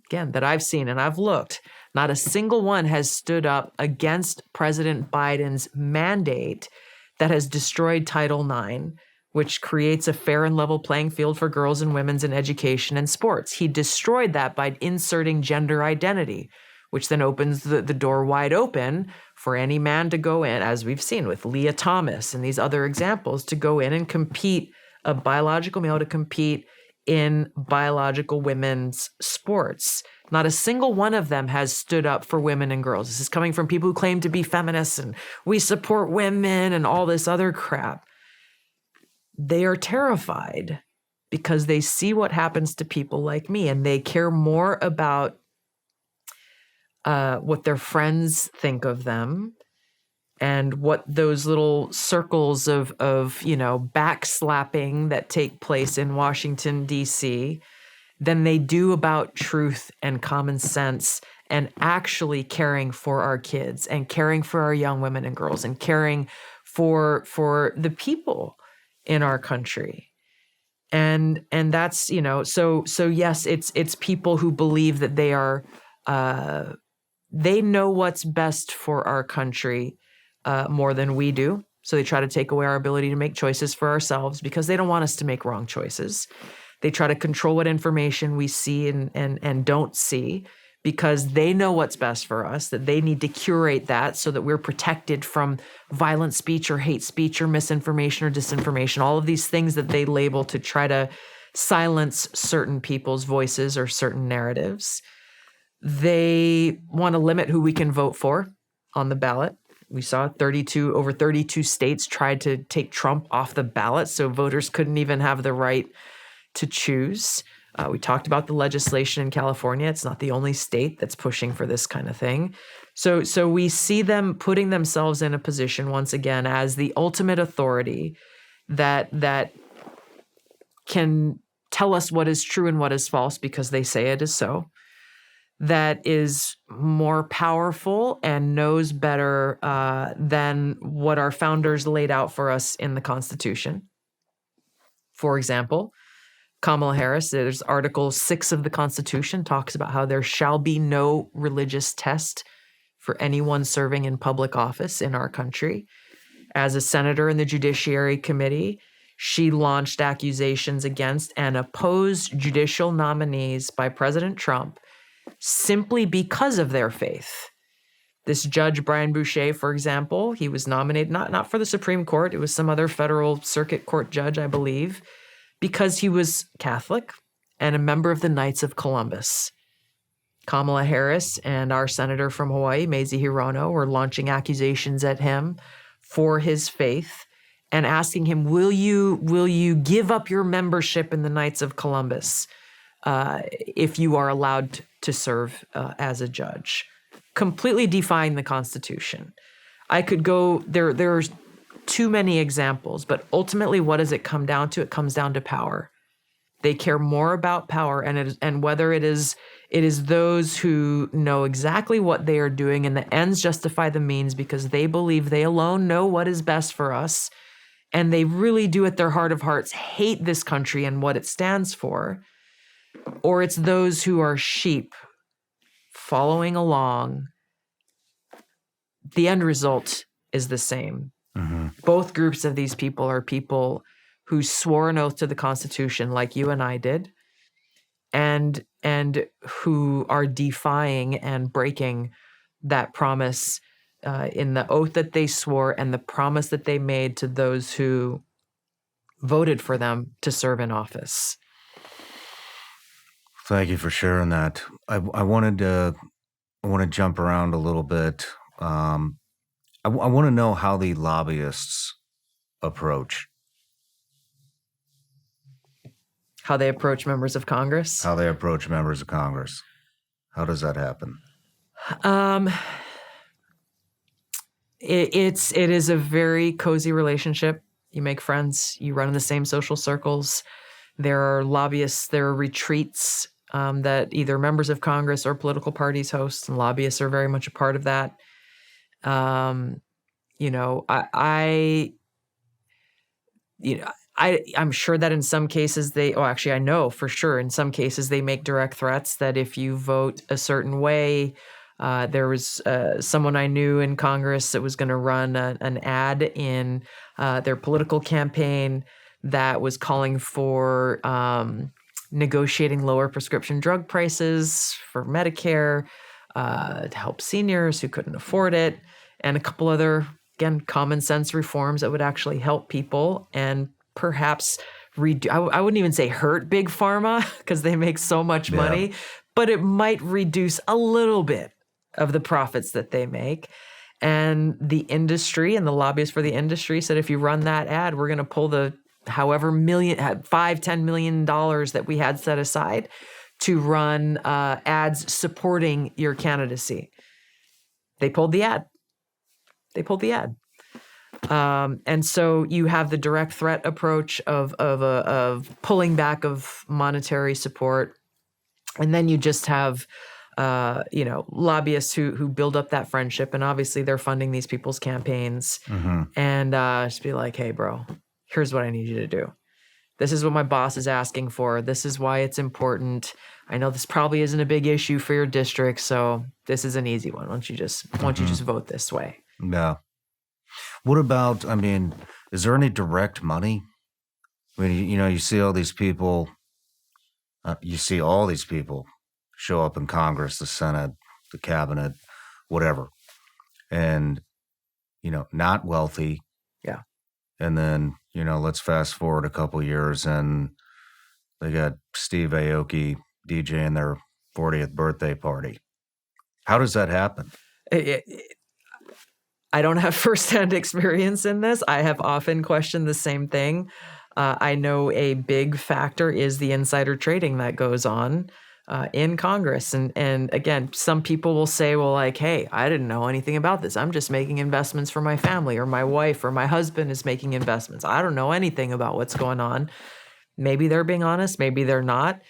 again, that I've seen and I've looked, not a single one has stood up against President Biden's mandate that has destroyed Title IX, which creates a fair and level playing field for girls and women's in education and sports. He destroyed that by inserting gender identity, which then opens the door wide open for any man to go in, as we've seen with Leah Thomas and these other examples, to go in and compete, a biological male to compete in biological women's sports. Not a single one of them has stood up for women and girls. This is coming from people who claim to be feminists and we support women and all this other crap. They are terrified because they see what happens to people like me, and they care more about what their friends think of them and what those little circles of backslapping that take place in Washington, D.C., than they do about truth and common sense and actually caring for our kids and caring for our young women and girls and caring for the people in our country. And that's, so yes, it's people who believe that they are, they know what's best for our country more than we do. So they try to take away our ability to make choices for ourselves because they don't want us to make wrong choices. They try to control what information we see and don't see because they know what's best for us, that they need to curate that so that we're protected from violent speech or hate speech or misinformation or disinformation, all of these things that they label to try to silence certain people's voices or certain narratives. They want to limit who we can vote for on the ballot. We saw over 32 states tried to take Trump off the ballot, so voters couldn't even have the right to choose. We talked about the legislation in California. It's not the only state that's pushing for this kind of thing. So we see them putting themselves in a position once again as the ultimate authority that can tell us what is true and what is false because they say it is so. That is more powerful and knows better than what our founders laid out for us in the Constitution. For example, Kamala Harris, there's Article 6 of the Constitution, talks about how there shall be no religious test for anyone serving in public office in our country. As a senator in the Judiciary Committee, she launched accusations against and opposed judicial nominees by President Trump simply because of their faith. This Judge Brian Boucher, for example, he was nominated not for the Supreme Court, it was some other federal circuit court judge, I believe, because he was Catholic and a member of the Knights of Columbus. Kamala Harris and our senator from Hawaii, Mazie Hirono, were launching accusations at him for his faith and asking him, will you give up your membership in the Knights of Columbus if you are allowed to serve as a judge? Completely defying the Constitution. I could go, there's too many examples, but ultimately what does it come down to? It comes down to power. They care more about power and whether it is those who know exactly what they are doing and the ends justify the means because they believe they alone know what is best for us. And they really do at their heart of hearts hate this country and what it stands for. Or it's those who are sheep following along. The end result is the same. Mm-hmm. Both groups of these people are people who swore an oath to the Constitution like you and I did, and who are defying and breaking that promise in the oath that they swore and the promise that they made to those who voted for them to serve in office. Thank you for sharing that. I want to jump around a little bit. I want to know how the lobbyists approach. How they approach members of Congress? How they approach members of Congress. How does that happen? It is a very cozy relationship. You make friends. You run in the same social circles. There are lobbyists. There are retreats that either members of Congress or political parties host, and lobbyists are very much a part of that. I'm sure that in some cases I know for sure in some cases they make direct threats that if you vote a certain way, there was someone I knew in Congress that was going to run an ad in their political campaign that was calling for negotiating lower prescription drug prices for Medicare to help seniors who couldn't afford it, and a couple other, again, common sense reforms that would actually help people and perhaps I wouldn't even say hurt big pharma because they make so much money, but it might reduce a little bit of the profits that they make. And the industry and the lobbyists for the industry said, if you run that ad, we're going to pull the $5-10 million that we had set aside to run ads supporting your candidacy. They pulled the ad. And so you have the direct threat approach of pulling back of monetary support, and then you just have lobbyists who build up that friendship, and obviously they're funding these people's campaigns, and just be like, hey, bro, here's what I need you to do. This is what my boss is asking for. This is why it's important. I know this probably isn't a big issue for your district, so this is an easy one. Why don't you just vote this way? Yeah. What about, is there any direct money? You see all these people, show up in Congress, the Senate, the cabinet, whatever, and, not wealthy. Yeah. And then, let's fast forward a couple years and they got Steve Aoki DJing their 40th birthday party. How does that happen? I don't have firsthand experience in this. I have often questioned the same thing. I know a big factor is the insider trading that goes on in Congress. And again, some people will say, well, like, hey, I didn't know anything about this. I'm just making investments for my family, or my wife or my husband is making investments. I don't know anything about what's going on. Maybe they're being honest, maybe they're not.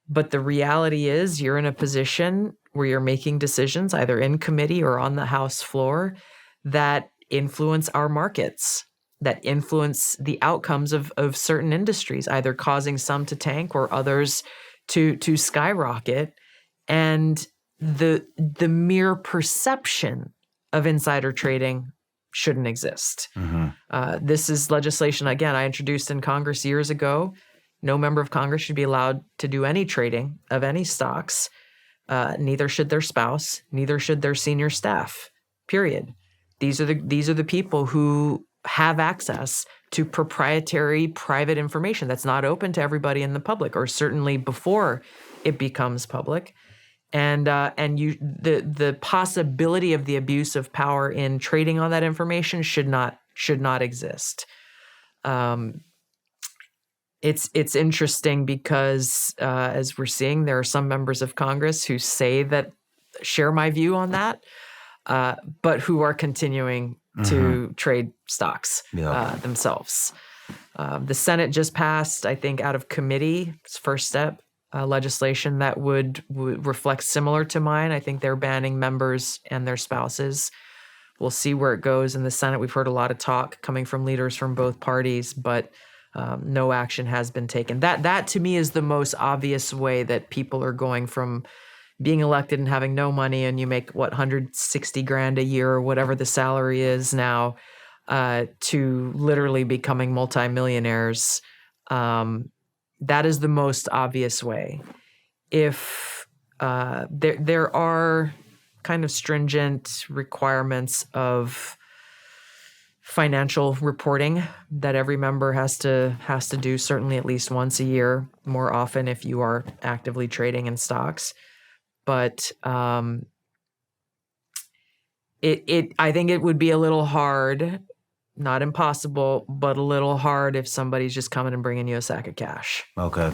But the reality is you're in a position where you're making decisions either in committee or on the House floor that influence our markets, that influence the outcomes of certain industries, either causing some to tank or others to skyrocket. And the mere perception of insider trading shouldn't exist. This is legislation, again, I introduced in Congress years ago. No member of Congress should be allowed to do any trading of any stocks. Neither should their spouse, neither should their senior staff, period. These are the people who have access to proprietary private information that's not open to everybody in the public, or certainly before it becomes public. And the possibility of the abuse of power in trading on that information should not exist. It's interesting because as we're seeing, there are some members of Congress who share my view on that, but who are continuing to trade stocks themselves. The Senate just passed, I think, out of committee, its first step, legislation that would reflect similar to mine. I think they're banning members and their spouses. We'll see where it goes in the Senate. We've heard a lot of talk coming from leaders from both parties, but no action has been taken. That to me is the most obvious way that people are going from being elected and having no money, and you make $160,000 a year or whatever the salary is now, to literally becoming multimillionaires. That is the most obvious way. If there are kind of stringent requirements of financial reporting that every member has to do, certainly at least once a year, more often if you are actively trading in stocks. But I think it would be a little hard, not impossible, but a little hard if somebody's just coming and bringing you a sack of cash. Okay.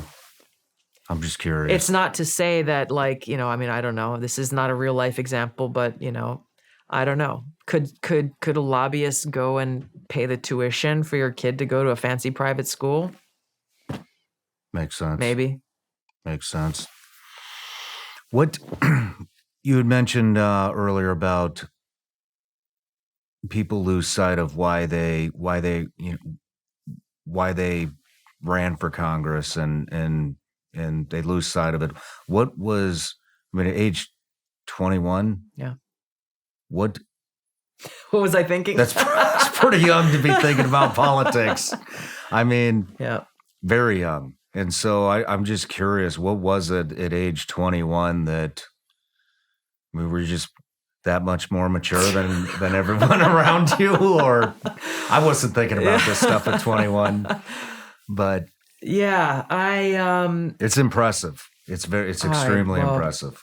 I'm just curious. It's not to say that, like, I don't know. This is not a real life example, but, I don't know. Could a lobbyist go and pay the tuition for your kid to go to a fancy private school? Makes sense. Maybe. Makes sense. What you had mentioned earlier about people lose sight of why they ran for Congress, and they lose sight of it. What was, at age 21? Yeah. What was I thinking? That's pretty young to be thinking about politics. Yeah. Very young. And so I'm just curious, what was it at age 21 that we were just that much more mature than everyone around you? Or I wasn't thinking about this stuff at 21, but yeah, it's impressive. It's extremely impressive.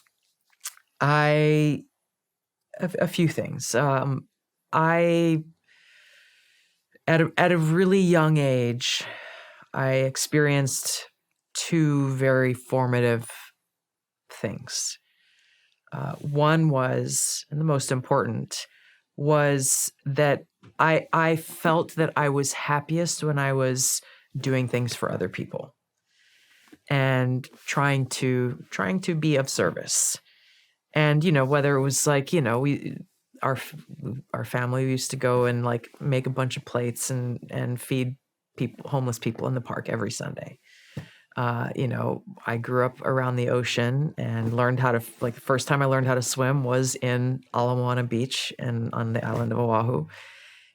A few things. At a really young age, I experienced two very formative things. One was, and the most important, was that I felt that I was happiest when I was doing things for other people and trying to be of service. And, whether it was like, our family used to go and like make a bunch of plates and feed homeless people in the park every Sunday. I grew up around the ocean and learned how to, the first time I learned how to swim was in Ala Moana Beach and on the island of Oahu.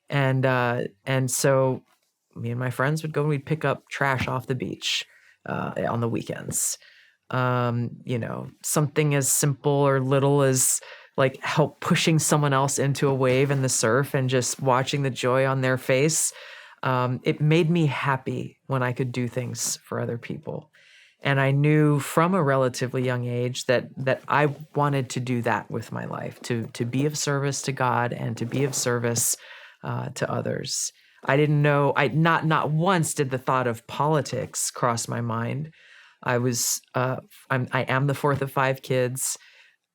And so me and my friends would go and we'd pick up trash off the beach on the weekends. Something as simple or little as like help pushing someone else into a wave in the surf and just watching the joy on their face. It made me happy when I could do things for other people. And I knew from a relatively young age that I wanted to do that with my life, to be of service to God and to be of service to others. I didn't know, not once did the thought of politics cross my mind. I am the fourth of 5 kids,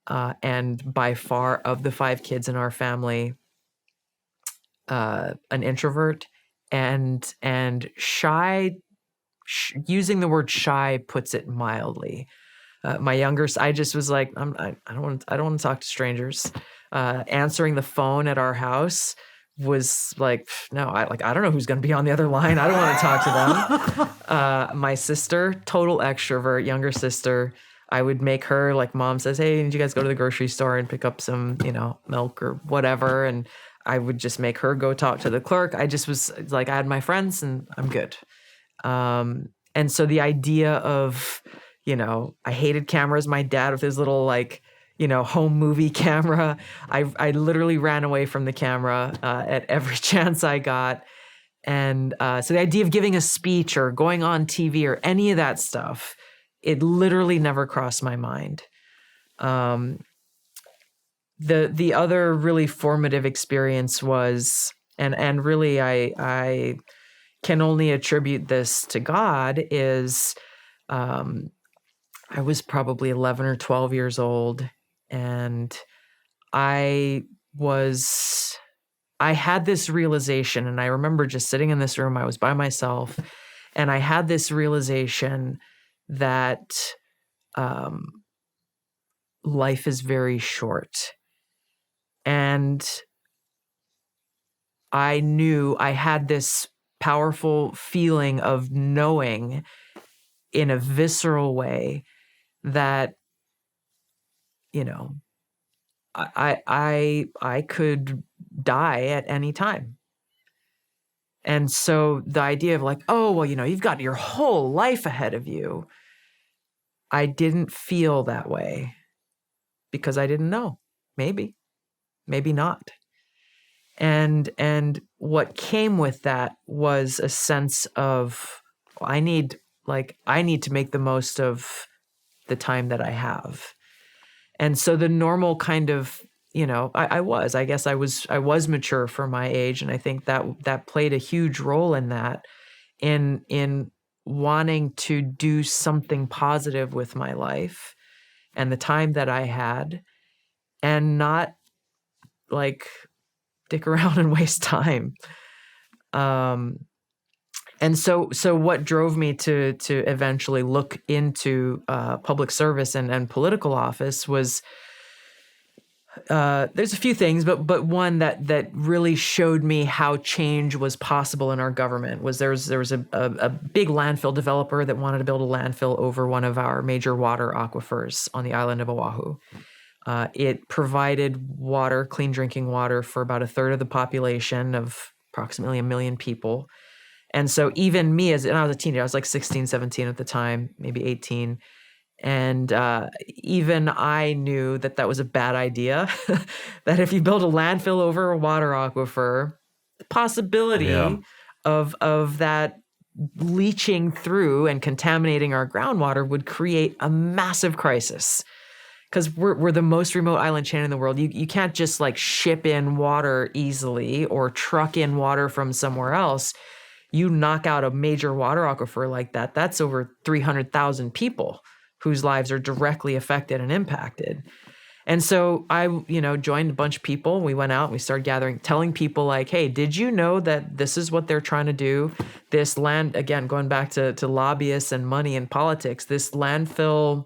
and by far of the 5 kids in our family, an introvert and shy. Using the word shy puts it mildly. My younger, I just was like, I don't want to talk to strangers. Answering the phone at our house was like, no, I don't know who's going to be on the other line. I don't want to talk to them. My sister, total extrovert, younger sister. I would make her, like mom says, hey, need you guys go to the grocery store and pick up some, milk or whatever. And I would just make her go talk to the clerk. I just was like, I had my friends and I'm good. And so the idea of, I hated cameras. My dad with his little home movie camera. I literally ran away from the camera at every chance I got. And so the idea of giving a speech or going on TV or any of that stuff, it literally never crossed my mind. The other really formative experience was, and really I can only attribute this to God, is I was probably 11 or 12 years old, and I had this realization, and I remember just sitting in this room, I was by myself, and I had this realization that life is very short. And I knew, I had this powerful feeling of knowing in a visceral way that, you know, I could die at any time. And so the idea of like, oh, well, you've got your whole life ahead of you. I didn't feel that way because I didn't know. Maybe not. And what came with that was a sense of, I need to make the most of the time that I have. And so the normal kind of, I was mature for my age. And I think that played a huge role in that, in wanting to do something positive with my life and the time that I had, and not like dick around and waste time. And so what drove me to eventually look into public service and political office was, there's a few things, but one that really showed me how change was possible in our government was there was a big landfill developer that wanted to build a landfill over one of our major water aquifers on the island of Oahu. It provided water, clean drinking water, for about a third of the population of approximately 1 million people. And so even me, and I was a teenager, I was like 16, 17 at the time, maybe 18. And even I knew that was a bad idea, that if you build a landfill over a water aquifer, the possibility of that leaching through and contaminating our groundwater would create a massive crisis. Because we're the most remote island chain in the world. You can't just like ship in water easily or truck in water from somewhere else. You knock out a major water aquifer like that, that's over 300,000 people whose lives are directly affected and impacted. And so I, joined a bunch of people. We went out and we started telling people like, hey, did you know that this is what they're trying to do? This land, again, going back to lobbyists and money and politics, this landfill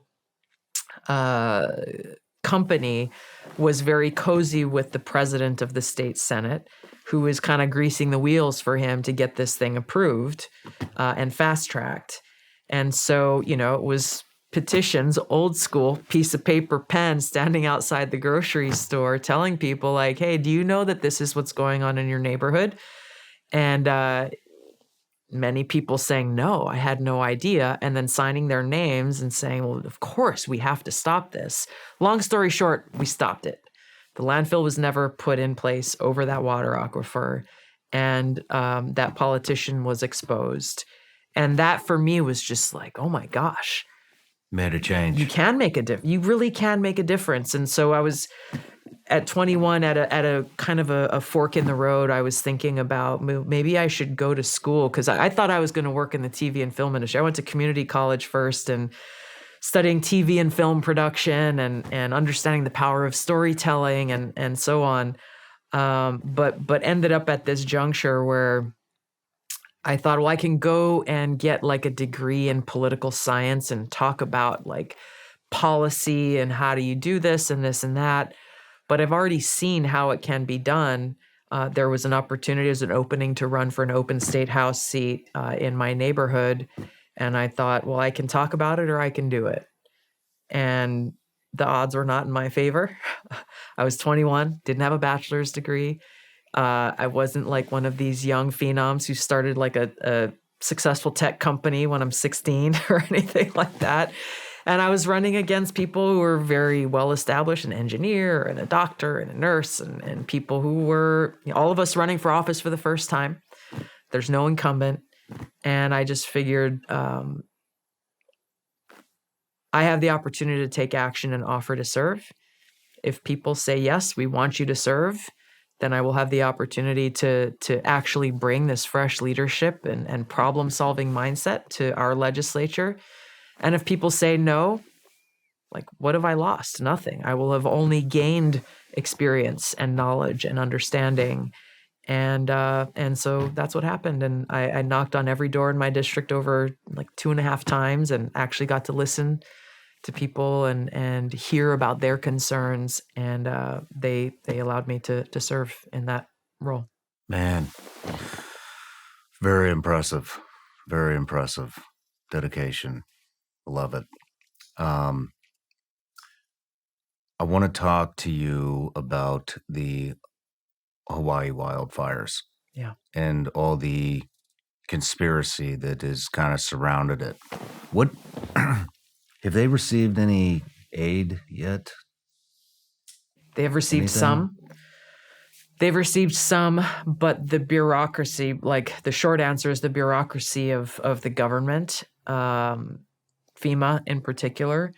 company was very cozy with the president of the state Senate, who was kind of greasing the wheels for him to get this thing approved and fast-tracked. And so, it was petitions, old school, piece of paper, pen, standing outside the grocery store telling people like, hey, do you know that this is what's going on in your neighborhood? And many people saying, no, I had no idea, and then signing their names and saying, well, of course, we have to stop this. Long story short, we stopped it. The landfill was never put in place over that water aquifer, and that politician was exposed. And that for me was just like, oh my gosh. Made a change. You can make a difference. You really can make a difference. And so I was at 21 at a kind of a fork in the road. I was thinking about maybe I should go to school, because I thought I was going to work in the TV and film industry. I went to community college first and studying TV and film production and understanding the power of storytelling and so on. But ended up at this juncture where I thought, well, I can go and get like a degree in political science and talk about like policy and how do you do this and this and that. But I've already seen how it can be done. There was an opportunity, as an opening to run for an open state house seat in my neighborhood. And I thought, well, I can talk about it or I can do it. And the odds were not in my favor. I was 21, didn't have a bachelor's degree. I wasn't like one of these young phenoms who started like a successful tech company when I'm 16 or anything like that. And I was running against people who were very well established, an engineer and a doctor and a nurse and people who were, all of us running for office for the first time. There's no incumbent. And I just figured I have the opportunity to take action and offer to serve. If people say, yes, we want you to serve, then I will have the opportunity to actually bring this fresh leadership and problem-solving mindset to our legislature. And if people say no, like, what have I lost? Nothing. I will have only gained experience and knowledge and understanding. And so that's what happened. And I knocked on every door in my district over like 2.5 times and actually got to listen to people and hear about their concerns. And they allowed me to serve in that role. Man, very impressive. Very impressive. Dedication. Love it. I want to talk to you about the Hawaii wildfires. Yeah. And all the conspiracy that has kind of surrounded it. What have they received any aid yet? They have received some. They've received some, but the bureaucracy, like the short answer is the bureaucracy of the government, FEMA in particular,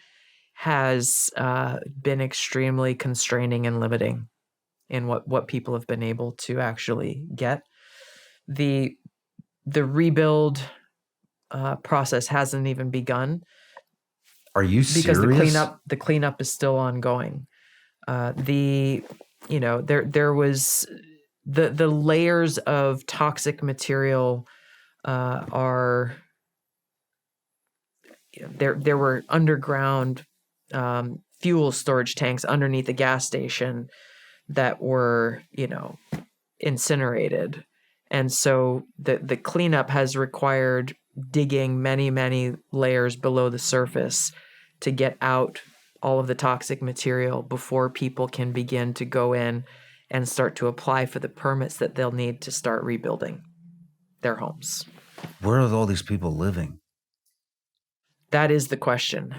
has been extremely constraining and limiting in what people have been able to actually get. The rebuild process hasn't even begun. Are you serious? Because the cleanup is still ongoing. There was the layers of toxic material are there were underground fuel storage tanks underneath the gas station that were incinerated. And so the cleanup has required digging many, many layers below the surface to get out all of the toxic material before people can begin to go in and start to apply for the permits that they'll need to start rebuilding their homes. Where are all these people living? That is the question.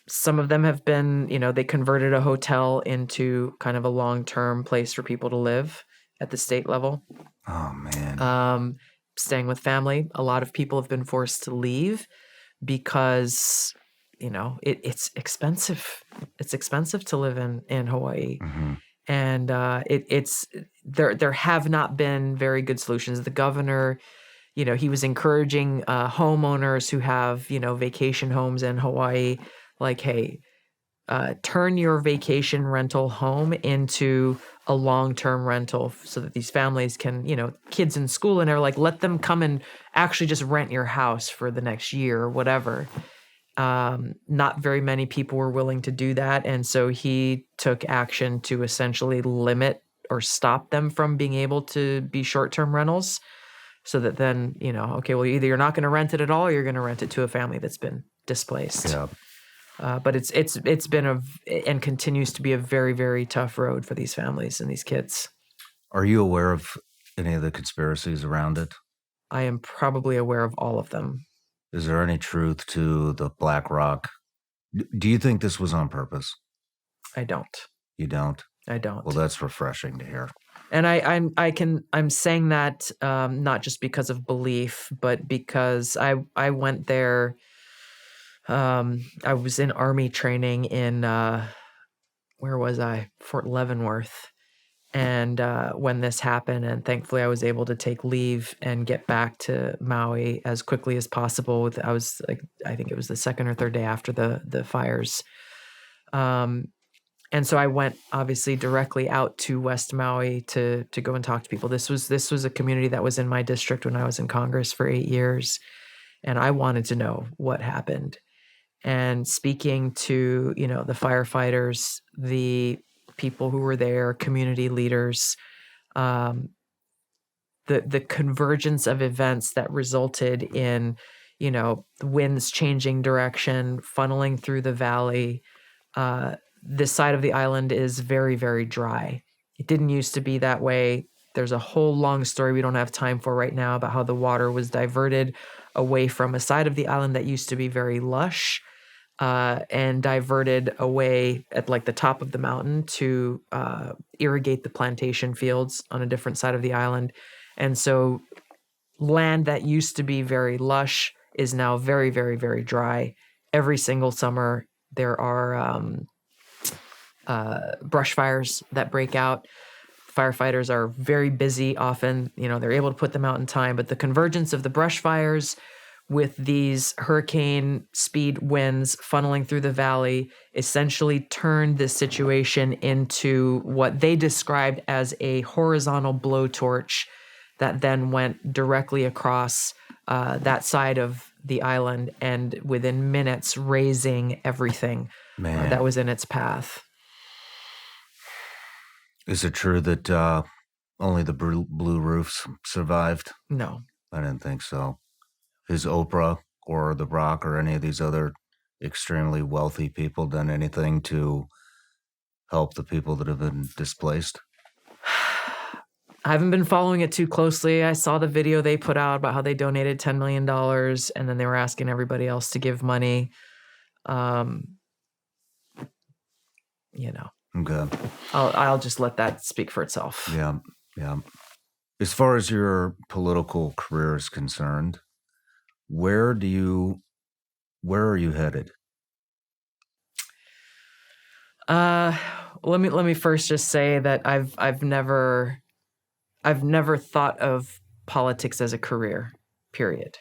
Some of them have been, they converted a hotel into kind of a long-term place for people to live at the state level. Oh, man. Staying with family. A lot of people have been forced to leave because, it's expensive. It's expensive to live in Hawaii. Mm-hmm. And there have not been very good solutions. The governor, he was encouraging homeowners who have, vacation homes in Hawaii, like, hey, turn your vacation rental home into a long-term rental so that these families can, kids in school and they're like, let them come and actually just rent your house for the next year or whatever. Not very many people were willing to do that. And so he took action to essentially limit or stop them from being able to be short-term rentals so that then, okay, well, either you're not going to rent it at all or you're going to rent it to a family that's been displaced. Yeah. But it's been and continues to be a very, very tough road for these families and these kids. Are you aware of any of the conspiracies around it? I am probably aware of all of them. Is there any truth to the Black Rock? Do you think this was on purpose? I don't. You don't? I don't. Well, that's refreshing to hear. And I'm saying that not just because of belief, but because I went there. I was in Army training in where was I? Fort Leavenworth. And when this happened, and thankfully I was able to take leave and get back to Maui as quickly as possible. I think it was the second or third day after the fires. And so I went obviously directly out to West Maui to go and talk to people. This was a community that was in my district when I was in Congress for 8 years. And I wanted to know what happened. And speaking to, the firefighters, the people who were there, community leaders, the convergence of events that resulted in, winds changing direction, funneling through the valley. This side of the island is very, very dry. It didn't used to be that way. There's a whole long story we don't have time for right now about how the water was diverted away from a side of the island that used to be very lush. and diverted away at like the top of the mountain to irrigate the plantation fields on a different side of the island. And so land that used to be very lush is now very, very, very dry. Every single summer, there are brush fires that break out. Firefighters are very busy often. They're able to put them out in time, but the convergence of the brush fires with these hurricane speed winds funneling through the valley essentially turned this situation into what they described as a horizontal blowtorch that then went directly across that side of the island and within minutes razing everything that was in its path. Is it true that only the blue roofs survived? No. I didn't think so. Has Oprah or The Rock or any of these other extremely wealthy people done anything to help the people that have been displaced? I haven't been following it too closely. I saw the video they put out about how they donated $10 million and then they were asking everybody else to give money. Okay. I'll just let that speak for itself. Yeah. As far as your political career is concerned, where are you headed? Let me first just say that I've never thought of politics as a career, period.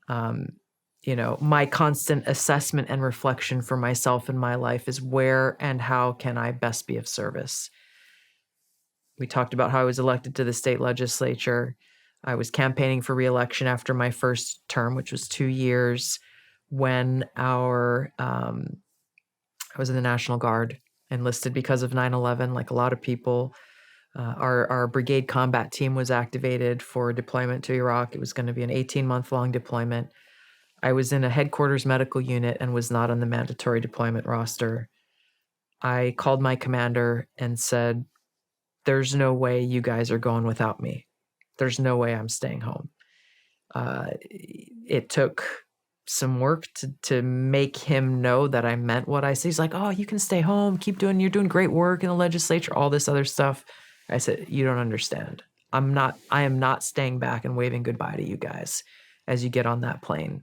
My constant assessment and reflection for myself in my life is where and how can I best be of service. We talked about how I was elected to the state legislature. I was campaigning for re-election after my first term, which was 2 years, when I was in the National Guard, enlisted because of 9/11, like a lot of people. Our brigade combat team was activated for deployment to Iraq. It was going to be an 18-month-long deployment. I was in a headquarters medical unit and was not on the mandatory deployment roster. I called my commander and said, "There's no way you guys are going without me. There's no way I'm staying home." It took some work to make him know that I meant what I said. He's like, "Oh, you can stay home. You're doing great work in the legislature," all this other stuff. I said, "You don't understand. I am not staying back and waving goodbye to you guys as you get on that plane."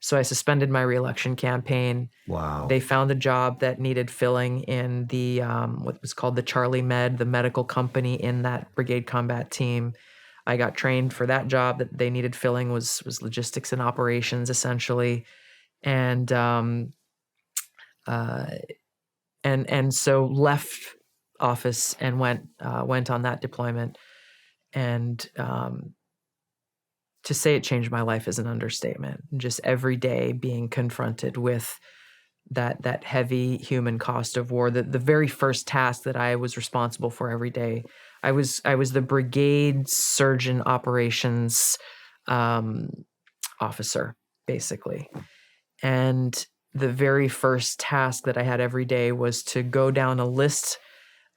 So I suspended my re-election campaign. Wow. They found a job that needed filling in the what was called the Charlie Med, the medical company in that brigade combat team. I got trained for that job that they needed filling was logistics and operations essentially, and so left office and went on that deployment, and to say it changed my life is an understatement. Just every day being confronted with that heavy human cost of war. The very first task that I was responsible for every day, I was the brigade surgeon operations officer, basically. And the very first task that I had every day was to go down a list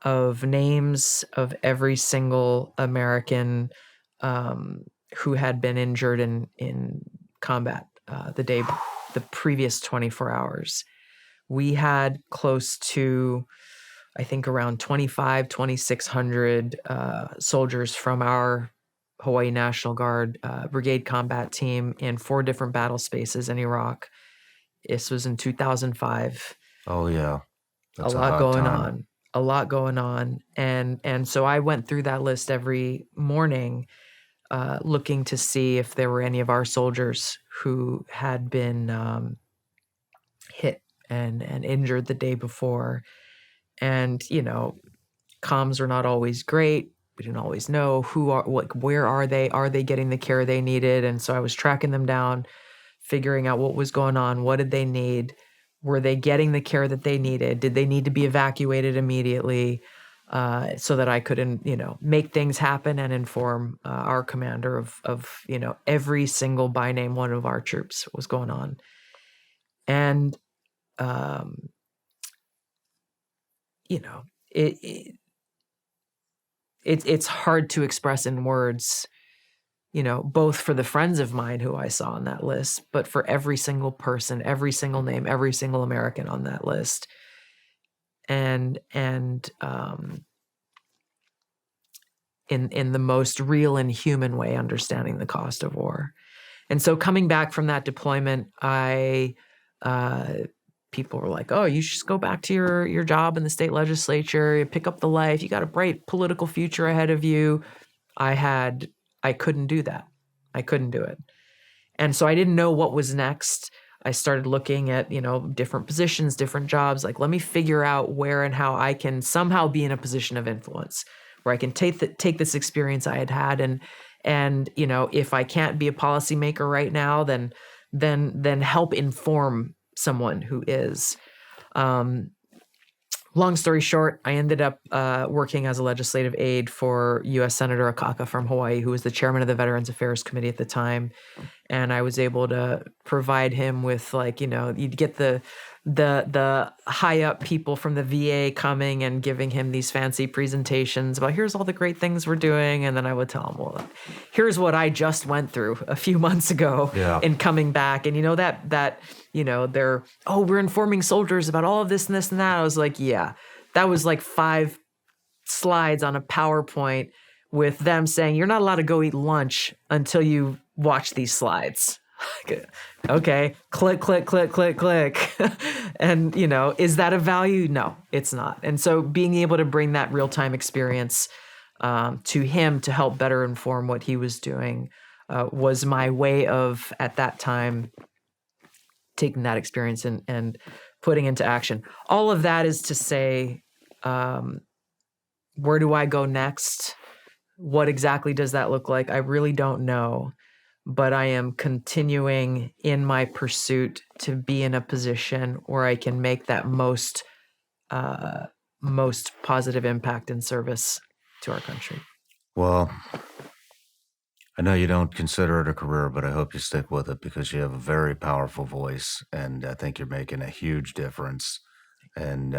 of names of every single American who had been injured in combat the previous 24 hours. We had close to, I think, around 2,600 soldiers from our Hawaii National Guard brigade combat team in 4 different battle spaces in Iraq. This was in 2005. Oh, yeah. That's a lot going on. A lot going on. And so I went through that list every morning looking to see if there were any of our soldiers who had been hit and injured the day before. And, comms are not always great. We didn't always know where are they? Are they getting the care they needed? And so I was tracking them down, figuring out what was going on. What did they need? Were they getting the care that they needed? Did they need to be evacuated immediately? So that I could, make things happen and inform our commander of every single by name one of our troops, what was going on. And, it's hard to express in words both for the friends of mine who I saw on that list, but for every single person, every single name, every single American on that list. And in the most real and human way, understanding the cost of war. And so coming back from that deployment, people were like, oh, you should just go back to your job in the state legislature, you pick up the life, you got a bright political future ahead of you. I couldn't do that. I couldn't do it. And so I didn't know what was next. I started looking at, different positions, different jobs, like, let me figure out where and how I can somehow be in a position of influence, where I can take this experience I had and if I can't be a policymaker right now, then help inform someone who is. Long story short, I ended up working as a legislative aide for U.S. Senator Akaka from Hawaii, who was the chairman of the Veterans Affairs Committee at the time. And I was able to provide him with, you'd get the high up people from the VA coming and giving him these fancy presentations about, here's all the great things we're doing. And then I would tell him, well, here's what I just went through a few months ago in coming back. And we're informing soldiers about all of this and this and that. I was like, yeah, that was like 5 slides on a PowerPoint with them saying, you're not allowed to go eat lunch until you watch these slides. Okay, click, click, click, click, click. And, is that a value? No, it's not. And so being able to bring that real-time experience to him to help better inform what he was doing was my way of, at that time, taking that experience and putting into action. All of that is to say, where do I go next? What exactly does that look like? I really don't know. But I am continuing in my pursuit to be in a position where I can make that most positive impact and service to our country. Well, I know you don't consider it a career, but I hope you stick with it because you have a very powerful voice, and I think you're making a huge difference. And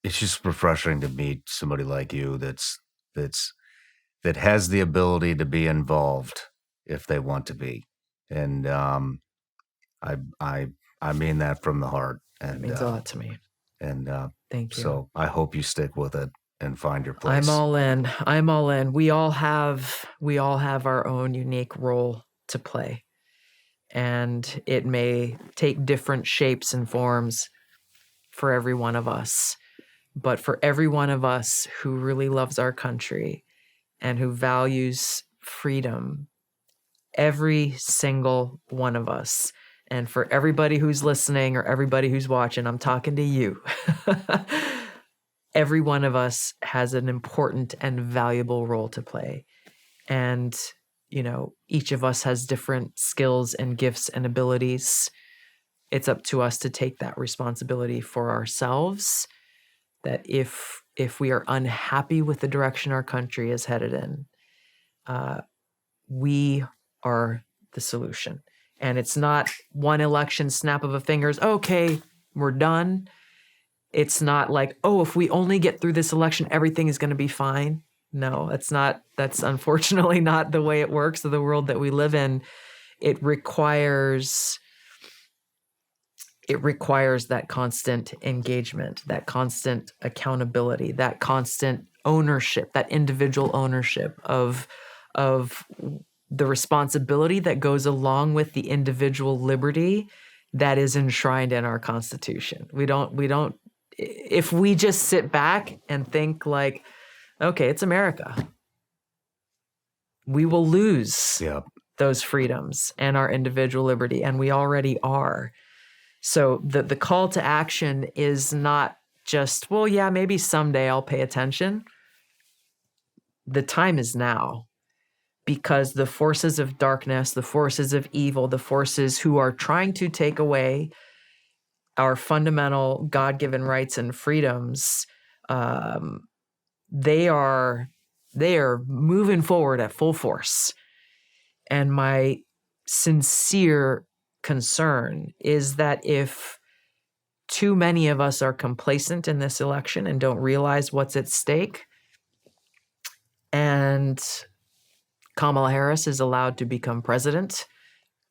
it's just refreshing to meet somebody like you that has the ability to be involved if they want to be. And I mean that from the heart. And it means a lot to me. And thank you. So I hope you stick with it and find your place. I'm all in. We all have our own unique role to play. And it may take different shapes and forms for every one of us. But for every one of us who really loves our country and who values freedom, every single one of us, and for everybody who's listening or everybody who's watching, I'm talking to you. Every one of us has an important and valuable role to play. And, each of us has different skills and gifts and abilities. It's up to us to take that responsibility for ourselves, that if we are unhappy with the direction our country is headed in, we are the solution. And it's not one election snap of a fingers, okay, we're done. It's not like, oh, if we only get through this election, everything is going to be fine. No, that's unfortunately not the way it works, or the world that we live in. It requires that constant engagement, that constant accountability, that constant ownership, that individual ownership of the responsibility that goes along with the individual liberty that is enshrined in our Constitution. We don't, if we just sit back and think like, okay, it's America, we will lose those freedoms and our individual liberty, and we already are. So the call to action is not just, well, yeah, maybe someday I'll pay attention. The time is now, because the forces of darkness, the forces of evil, the forces who are trying to take away our fundamental God-given rights and freedoms, they are moving forward at full force. And my sincere concern is that if too many of us are complacent in this election and don't realize what's at stake, and Kamala Harris is allowed to become president.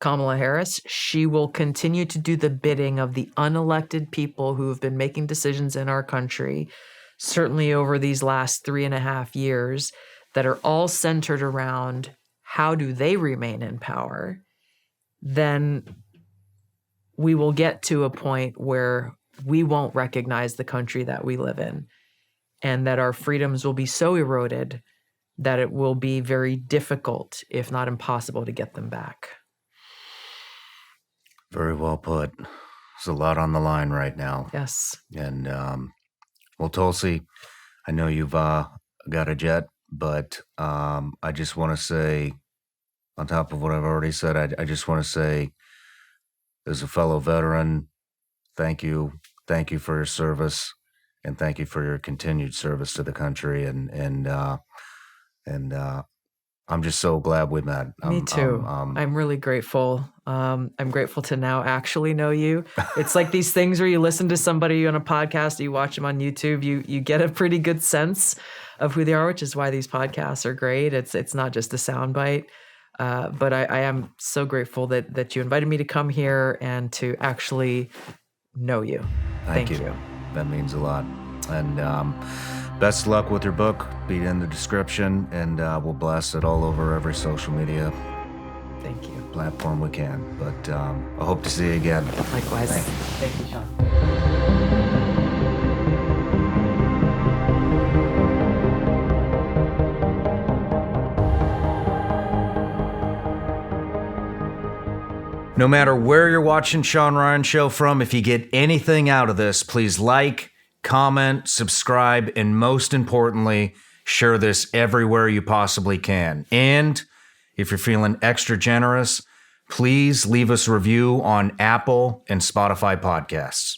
Kamala Harris, she will continue to do the bidding of the unelected people who have been making decisions in our country, certainly over these last 3.5 years, that are all centered around how do they remain in power. Then we will get to a point where we won't recognize the country that we live in, and that our freedoms will be so eroded that it will be very difficult, if not impossible, to get them back. Very well put. There's a lot on the line right now. Yes. And, well, Tulsi, I know you've got a jet, but I just want to say, on top of what I've already said, I just want to say, as a fellow veteran, thank you. Thank you for your service, and thank you for your continued service to the country. And I'm just so glad we met. Me too. I'm really grateful. I'm grateful to now actually know you. It's like these things where you listen to somebody on a podcast, you watch them on YouTube, you get a pretty good sense of who they are, which is why these podcasts are great. It's not just a soundbite. But I am so grateful that you invited me to come here and to actually know you. Thank you. That means a lot. And best of luck with your book. Be in the description, and we'll blast it all over every social media Thank you. platform we can. But I hope to see you again. Likewise. Thank you, Shawn. No matter where you're watching Shawn Ryan Show from, if you get anything out of this, please like, comment, subscribe, and most importantly, share this everywhere you possibly can. And if you're feeling extra generous, please leave us a review on Apple and Spotify podcasts.